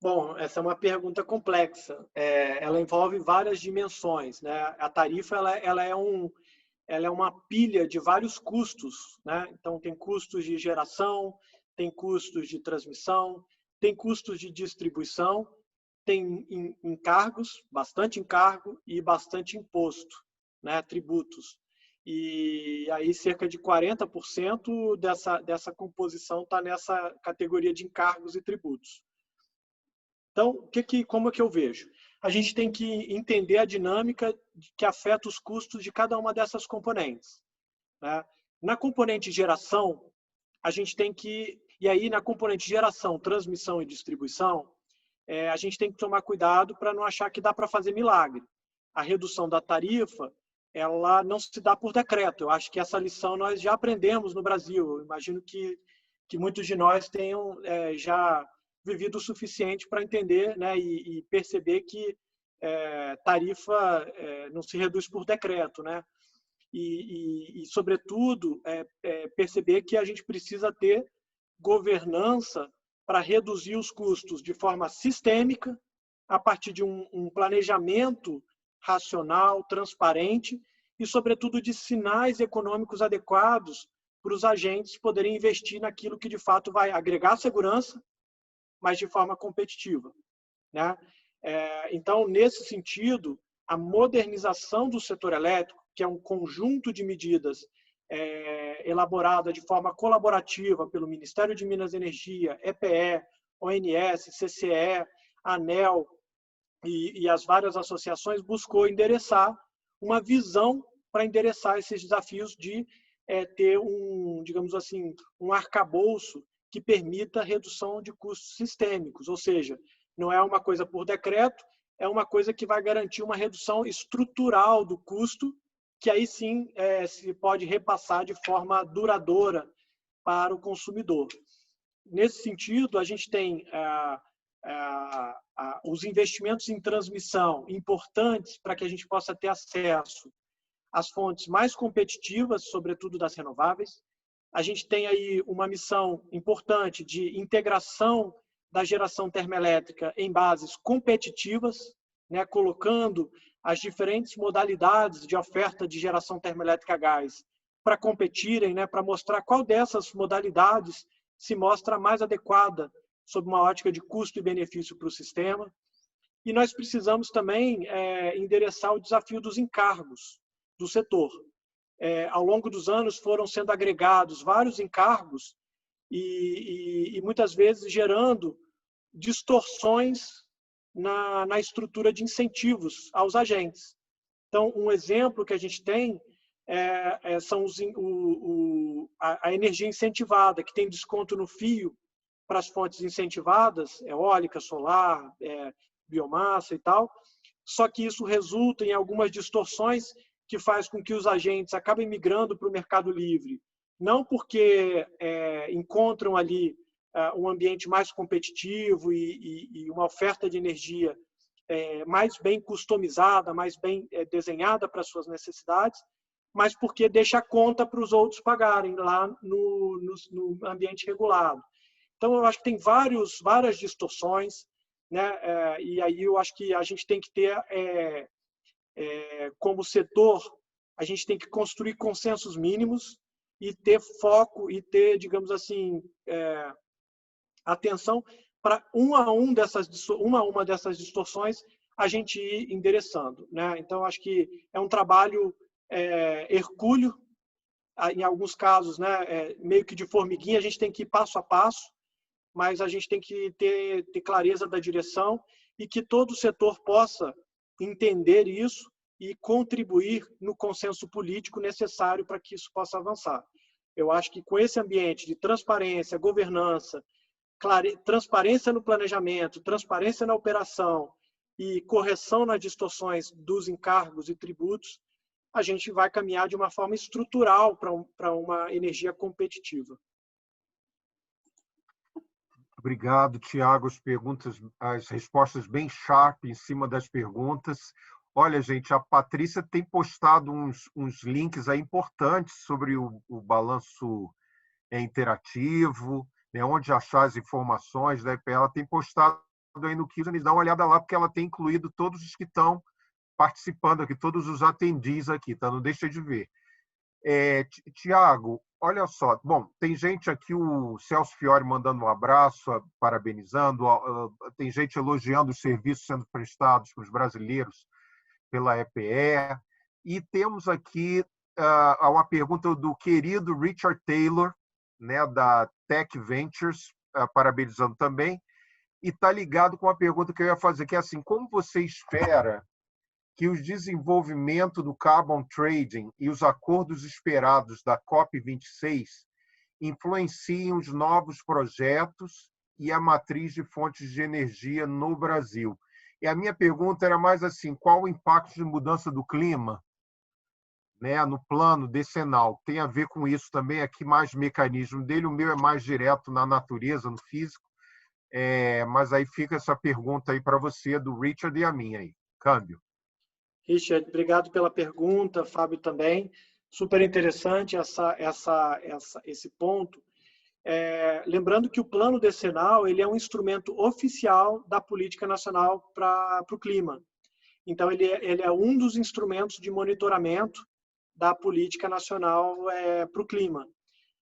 Bom, essa é uma pergunta complexa. Ela envolve várias dimensões, né? A tarifa ela é uma pilha de vários custos, né? Então, tem custos de geração, tem custos de transmissão, tem custos de distribuição, tem encargos, bastante encargo e bastante imposto, né? Tributos. E aí cerca de 40% dessa composição está nessa categoria de encargos e tributos. Então, como é que eu vejo? A gente tem que entender a dinâmica que afeta os custos de cada uma dessas componentes. Né? Na componente geração, a gente tem que... E aí, na componente geração, transmissão e distribuição, a gente tem que tomar cuidado para não achar que dá para fazer milagre. A redução da tarifa, ela não se dá por decreto. Eu acho que essa lição nós já aprendemos no Brasil. Eu imagino que muitos de nós tenham já vivido o suficiente para entender, né, e perceber que tarifa não se reduz por decreto, né? E sobretudo, perceber que a gente precisa ter governança para reduzir os custos de forma sistêmica, a partir de um planejamento racional, transparente e, sobretudo, de sinais econômicos adequados para os agentes poderem investir naquilo que, de fato, vai agregar segurança, mas de forma competitiva. Né? Então, nesse sentido, a modernização do setor elétrico, que é um conjunto de medidas elaborada de forma colaborativa pelo Ministério de Minas e Energia, EPE, ONS, CCE, ANEEL e as várias associações, buscou endereçar uma visão para endereçar esses desafios de ter digamos assim, um arcabouço que permita redução de custos sistêmicos, ou seja, não é uma coisa por decreto, é uma coisa que vai garantir uma redução estrutural do custo, que aí sim se pode repassar de forma duradoura para o consumidor. Nesse sentido, a gente tem os investimentos em transmissão importantes para que a gente possa ter acesso às fontes mais competitivas, sobretudo das renováveis. A gente tem aí uma missão importante de integração da geração termoelétrica em bases competitivas, né, colocando as diferentes modalidades de oferta de geração termoelétrica a gás para competirem, né, para mostrar qual dessas modalidades se mostra mais adequada sob uma ótica de custo e benefício para o sistema. E nós precisamos também endereçar o desafio dos encargos. do setor. Ao longo dos anos foram sendo agregados vários encargos e muitas vezes gerando distorções na estrutura de incentivos aos agentes. Então, um exemplo que a gente tem são a energia incentivada, que tem desconto no fio para as fontes incentivadas, eólica, solar, biomassa e tal, só que isso resulta em algumas distorções que faz com que os agentes acabem migrando para o mercado livre, não porque encontram ali um ambiente mais competitivo e uma oferta de energia mais bem customizada, mais bem desenhada para as suas necessidades, mas porque deixa a conta para os outros pagarem lá no ambiente regulado. Então, eu acho que tem várias distorções, né? E aí eu acho que a gente tem que ter, como setor, a gente tem que construir consensos mínimos e ter foco e ter, digamos assim, atenção para uma dessas distorções a gente ir endereçando, né? Então, acho que é um trabalho hercúleo, em alguns casos, né, meio que de formiguinha, a gente tem que ir passo a passo, mas a gente tem que ter clareza da direção e que todo o setor possa entender isso e contribuir no consenso político necessário para que isso possa avançar. Eu acho que com esse ambiente de transparência, governança, transparência no planejamento, transparência na operação e correção nas distorções dos encargos e tributos, a gente vai caminhar de uma forma estrutural para uma energia competitiva. Obrigado, Tiago. As respostas bem sharp em cima das perguntas. Olha, gente, a Patrícia tem postado uns links aí importantes sobre o balanço interativo, né, onde achar as informações da EPE. Ela tem postado aí no Q&A, dá uma olhada lá, porque ela tem incluído todos os que estão participando aqui, todos os attendees aqui, tá? Não deixa de ver. Tiago, olha só, bom, tem gente aqui, o Celso Fiore mandando um abraço, parabenizando, tem gente elogiando os serviços sendo prestados para os brasileiros pela EPE, e temos aqui uma pergunta do querido Richard Taylor, né, da Tech Ventures, parabenizando também, e está ligado com a pergunta que eu ia fazer, que é assim, como você espera que o desenvolvimento do carbon trading e os acordos esperados da COP26 influenciem os novos projetos e a matriz de fontes de energia no Brasil? E a minha pergunta era mais assim, qual o impacto de mudança do clima, né, no plano decenal? Tem a ver com isso também, aqui mais mecanismo dele, o meu é mais direto na natureza, no físico, mas aí fica essa pergunta aí para você, do Richard, e a minha aí. Câmbio. Richard, obrigado pela pergunta, Fábio também. Super interessante esse ponto. Lembrando que o plano decenal ele é um instrumento oficial da política nacional para o clima. Então, ele é um dos instrumentos de monitoramento da política nacional para o clima.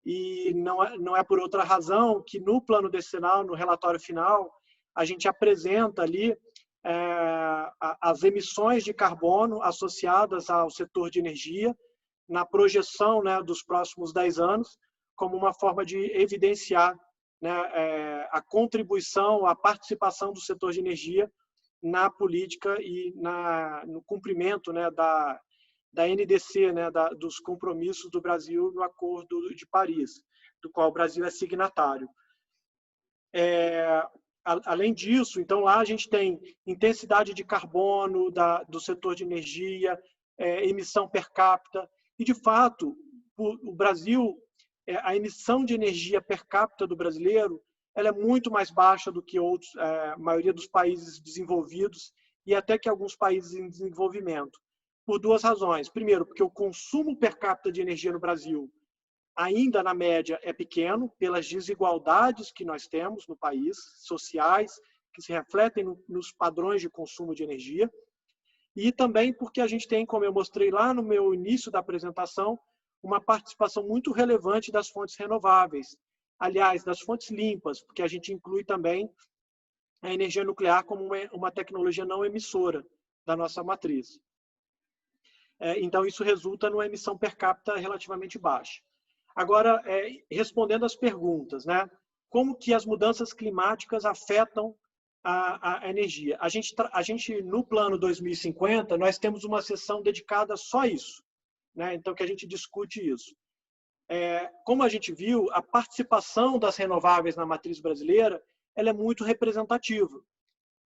E não é por outra razão que no plano decenal, no relatório final, a gente apresenta ali as emissões de carbono associadas ao setor de energia na projeção, né, dos próximos 10 anos, como uma forma de evidenciar, né, a contribuição, a participação do setor de energia na política e no cumprimento, né, da NDC, né, dos compromissos do Brasil no Acordo de Paris, do qual o Brasil é signatário. Além disso, então lá a gente tem intensidade de carbono do setor de energia, emissão per capita, e de fato o Brasil, a emissão de energia per capita do brasileiro, ela é muito mais baixa do que a maioria dos países desenvolvidos e até que alguns países em desenvolvimento, por duas razões. Primeiro, porque o consumo per capita de energia no Brasil ainda na média é pequeno, pelas desigualdades que nós temos no país, sociais, que se refletem nos padrões de consumo de energia, e também porque a gente tem, como eu mostrei lá no meu início da apresentação, uma participação muito relevante das fontes renováveis, aliás, das fontes limpas, porque a gente inclui também a energia nuclear como uma tecnologia não emissora da nossa matriz. Então, isso resulta numa emissão per capita relativamente baixa. Agora, respondendo às perguntas, né? Como que as mudanças climáticas afetam a energia? A gente, no Plano 2050, nós temos uma seção dedicada só a isso, né? Então, que a gente discute isso. Como a gente viu, a participação das renováveis na matriz brasileira ela é muito representativa.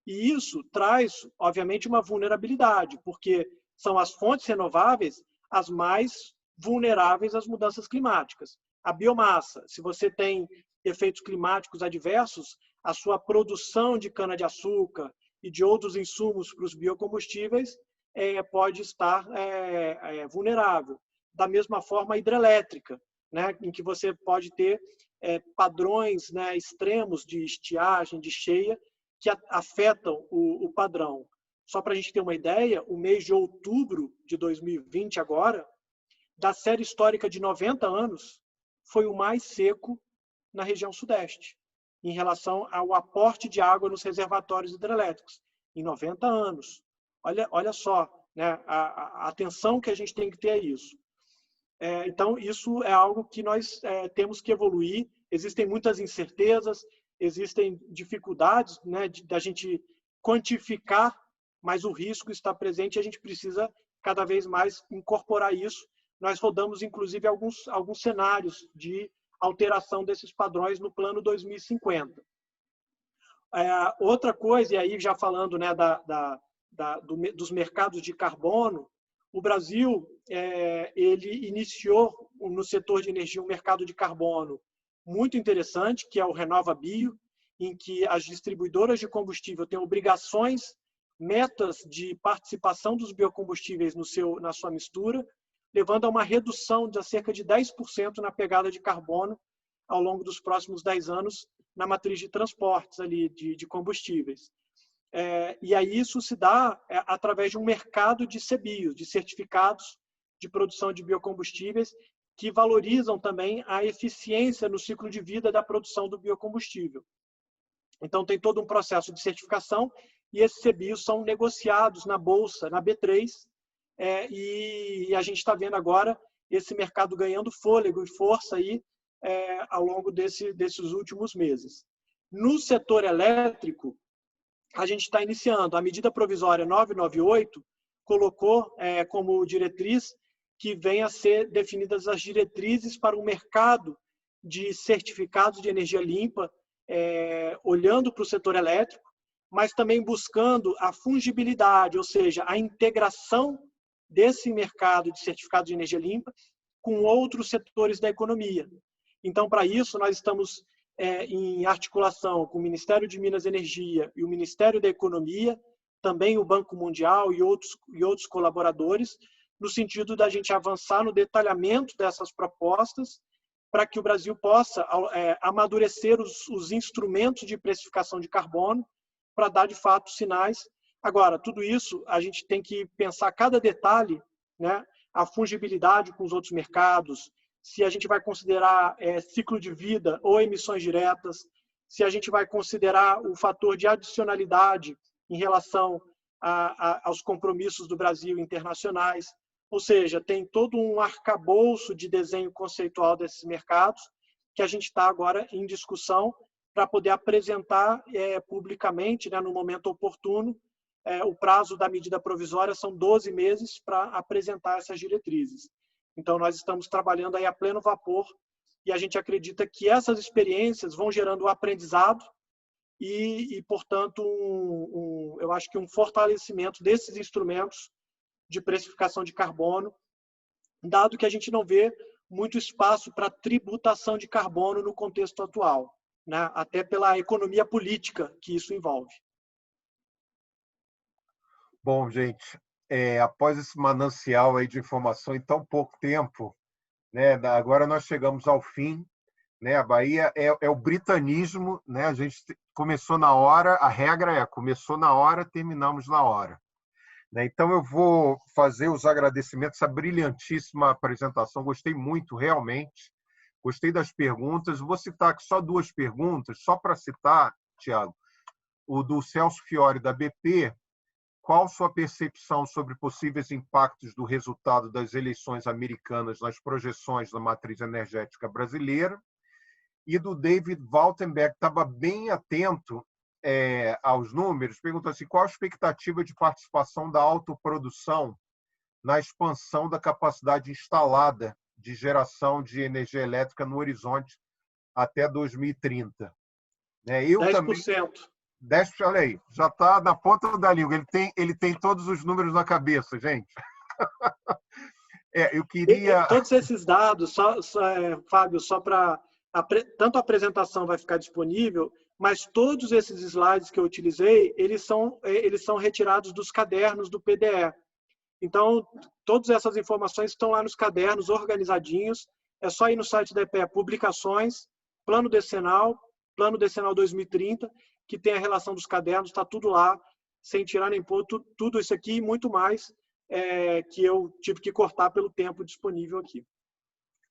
E isso traz, obviamente, uma vulnerabilidade, porque são as fontes renováveis as mais vulneráveis às mudanças climáticas. A biomassa, se você tem efeitos climáticos adversos, a sua produção de cana-de-açúcar e de outros insumos para os biocombustíveis pode estar vulnerável. Da mesma forma, a hidrelétrica, né, em que você pode ter padrões, né, extremos de estiagem, de cheia, que afetam o padrão. Só para a gente ter uma ideia, o mês de outubro de 2020, agora, da série histórica de 90 anos, foi o mais seco na região sudeste, em relação ao aporte de água nos reservatórios hidrelétricos, em 90 anos. Olha só, né, a atenção que a gente tem que ter a isso. Então, isso é algo que nós temos que evoluir. Existem muitas incertezas, existem dificuldades, né, da gente quantificar, mas o risco está presente e a gente precisa cada vez mais incorporar isso. Nós rodamos, inclusive, alguns cenários de alteração desses padrões no Plano 2050. Outra coisa, e aí já falando, né, dos mercados de carbono, o Brasil ele iniciou no setor de energia um mercado de carbono muito interessante, que é o RenovaBio, em que as distribuidoras de combustível têm obrigações, metas de participação dos biocombustíveis na sua mistura, levando a uma redução de cerca de 10% na pegada de carbono ao longo dos próximos 10 anos na matriz de transportes ali, de combustíveis. E aí isso se dá através de um mercado de CBIOS, de certificados de produção de biocombustíveis, que valorizam também a eficiência no ciclo de vida da produção do biocombustível. Então, tem todo um processo de certificação e esses CBIOS são negociados na Bolsa, na B3, e a gente está vendo agora esse mercado ganhando fôlego e força aí, ao longo desses últimos meses. No setor elétrico, a gente está iniciando. A medida provisória 998 colocou como diretriz que venha a ser definidas as diretrizes para o mercado de certificados de energia limpa, olhando para o setor elétrico, mas também buscando a fungibilidade, ou seja, a integração desse mercado de certificados de energia limpa com outros setores da economia. Então, para isso, nós estamos em articulação com o Ministério de Minas e Energia e o Ministério da Economia, também o Banco Mundial e outros colaboradores, no sentido da gente avançar no detalhamento dessas propostas para que o Brasil possa amadurecer os instrumentos de precificação de carbono para dar, de fato, sinais. Agora, tudo isso, a gente tem que pensar cada detalhe, né? A fungibilidade com os outros mercados, se a gente vai considerar ciclo de vida ou emissões diretas, se a gente vai considerar o fator de adicionalidade em relação aos compromissos do Brasil internacionais. Ou seja, tem todo um arcabouço de desenho conceitual desses mercados que a gente está agora em discussão para poder apresentar publicamente, né, no momento oportuno. O prazo da medida provisória são 12 meses para apresentar essas diretrizes. Então, nós estamos trabalhando aí a pleno vapor e a gente acredita que essas experiências vão gerando um aprendizado e portanto, eu acho que um fortalecimento desses instrumentos de precificação de carbono, dado que a gente não vê muito espaço para tributação de carbono no contexto atual, né? Até pela economia política que isso envolve. Bom, gente, após esse manancial aí de informação em tão pouco tempo, né, agora nós chegamos ao fim, né? A Bahia é o britanismo, né? A gente começou na hora, a regra começou na hora, terminamos na hora. Então, eu vou fazer os agradecimentos à brilhantíssima apresentação. Gostei muito, realmente. Gostei das perguntas. Vou citar aqui só 2 perguntas, só para citar, Tiago. O do Celso Fiore, da BP, qual sua percepção sobre possíveis impactos do resultado das eleições americanas nas projeções da matriz energética brasileira. E do David Waltenberg, que estava bem atento aos números, pergunta assim, qual a expectativa de participação da autoprodução na expansão da capacidade instalada de geração de energia elétrica no horizonte até 2030. Eu 10%. Também, 10%, olha aí, já está na ponta da língua. Ele tem todos os números na cabeça, gente. Eu queria... Todos esses dados, Fábio, só para... Tanto a apresentação vai ficar disponível, mas todos esses slides que eu utilizei, eles são retirados dos cadernos do PDE. Então, todas essas informações estão lá nos cadernos, organizadinhos. É só ir no site da EPE, Publicações, Plano Decenal 2030, que tem a relação dos cadernos, está tudo lá, sem tirar nem pôr, tudo isso aqui e muito mais que eu tive que cortar pelo tempo disponível aqui.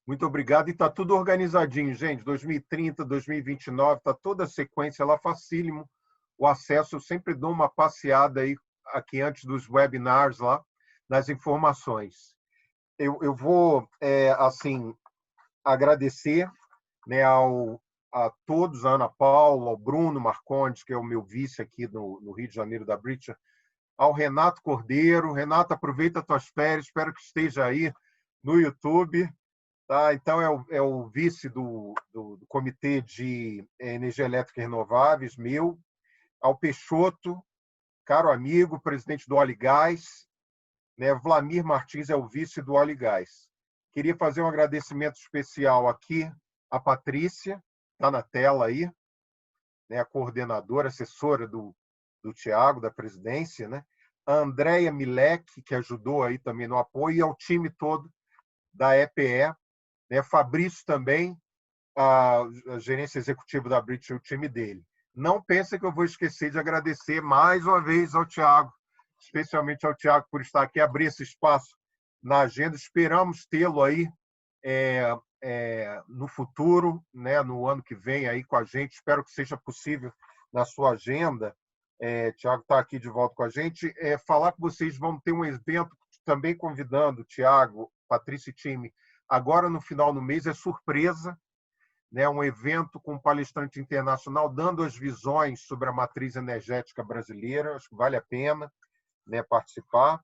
Muito obrigado. E está tudo organizadinho, gente. 2030, 2029, está toda a sequência lá, facílimo o acesso. Eu sempre dou uma passeada aí aqui antes dos webinars lá, nas informações. Eu vou, assim, agradecer, né, a todos, a Ana Paula, ao Bruno Marcondes, que é o meu vice aqui no Rio de Janeiro da British, ao Renato Cordeiro. Renato, aproveita as tuas férias, espero que esteja aí no YouTube. Tá? Então, é o vice do Comitê de Energia Elétrica e Renováveis, meu. Ao Peixoto, caro amigo, presidente do Óleo e Gás, né? Vlamir Martins é o vice do Óleo e Gás. Queria fazer um agradecimento especial aqui à Patrícia, está na tela aí, né? A coordenadora, assessora do Tiago, da presidência, né? A Andréia Milek, que ajudou aí também no apoio, e ao time todo da EPE, né? Fabrício também, a gerência executiva da British, o time dele. Não pensa que eu vou esquecer de agradecer mais uma vez ao Tiago, especialmente ao Tiago por estar aqui, abrir esse espaço na agenda. Esperamos tê-lo aí no futuro, né, no ano que vem aí com a gente. Espero que seja possível na sua agenda. Tiago está aqui de volta com a gente. Falar com vocês, vamos ter um evento também convidando Tiago, Patrícia e time, agora no final do mês, é surpresa, né, um evento com um palestrante internacional dando as visões sobre a matriz energética brasileira. Acho que vale a pena, né, participar.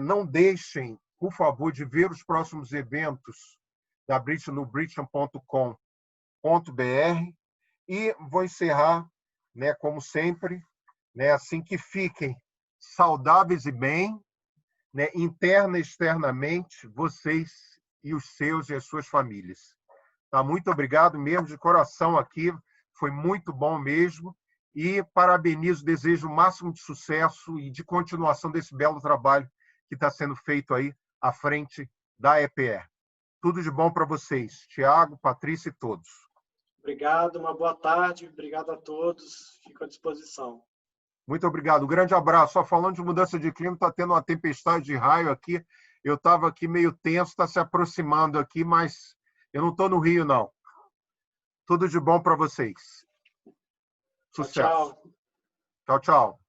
Não deixem, por favor, de ver os próximos eventos da British no british.com.br. E vou encerrar, né, como sempre, né, assim, que fiquem saudáveis e bem, né, interna e externamente, vocês e os seus e as suas famílias. Tá? Muito obrigado mesmo, de coração aqui, foi muito bom mesmo. E parabenizo, desejo o máximo de sucesso e de continuação desse belo trabalho que está sendo feito aí à frente da EPE. Tudo de bom para vocês, Tiago, Patrícia e todos. Obrigado, uma boa tarde, obrigado a todos, fico à disposição. Muito obrigado, um grande abraço. Só falando de mudança de clima, está tendo uma tempestade de raio aqui. Eu estava aqui meio tenso, está se aproximando aqui, mas eu não estou no Rio, não. Tudo de bom para vocês. Sucesso. Tchau, tchau. Tchau, tchau.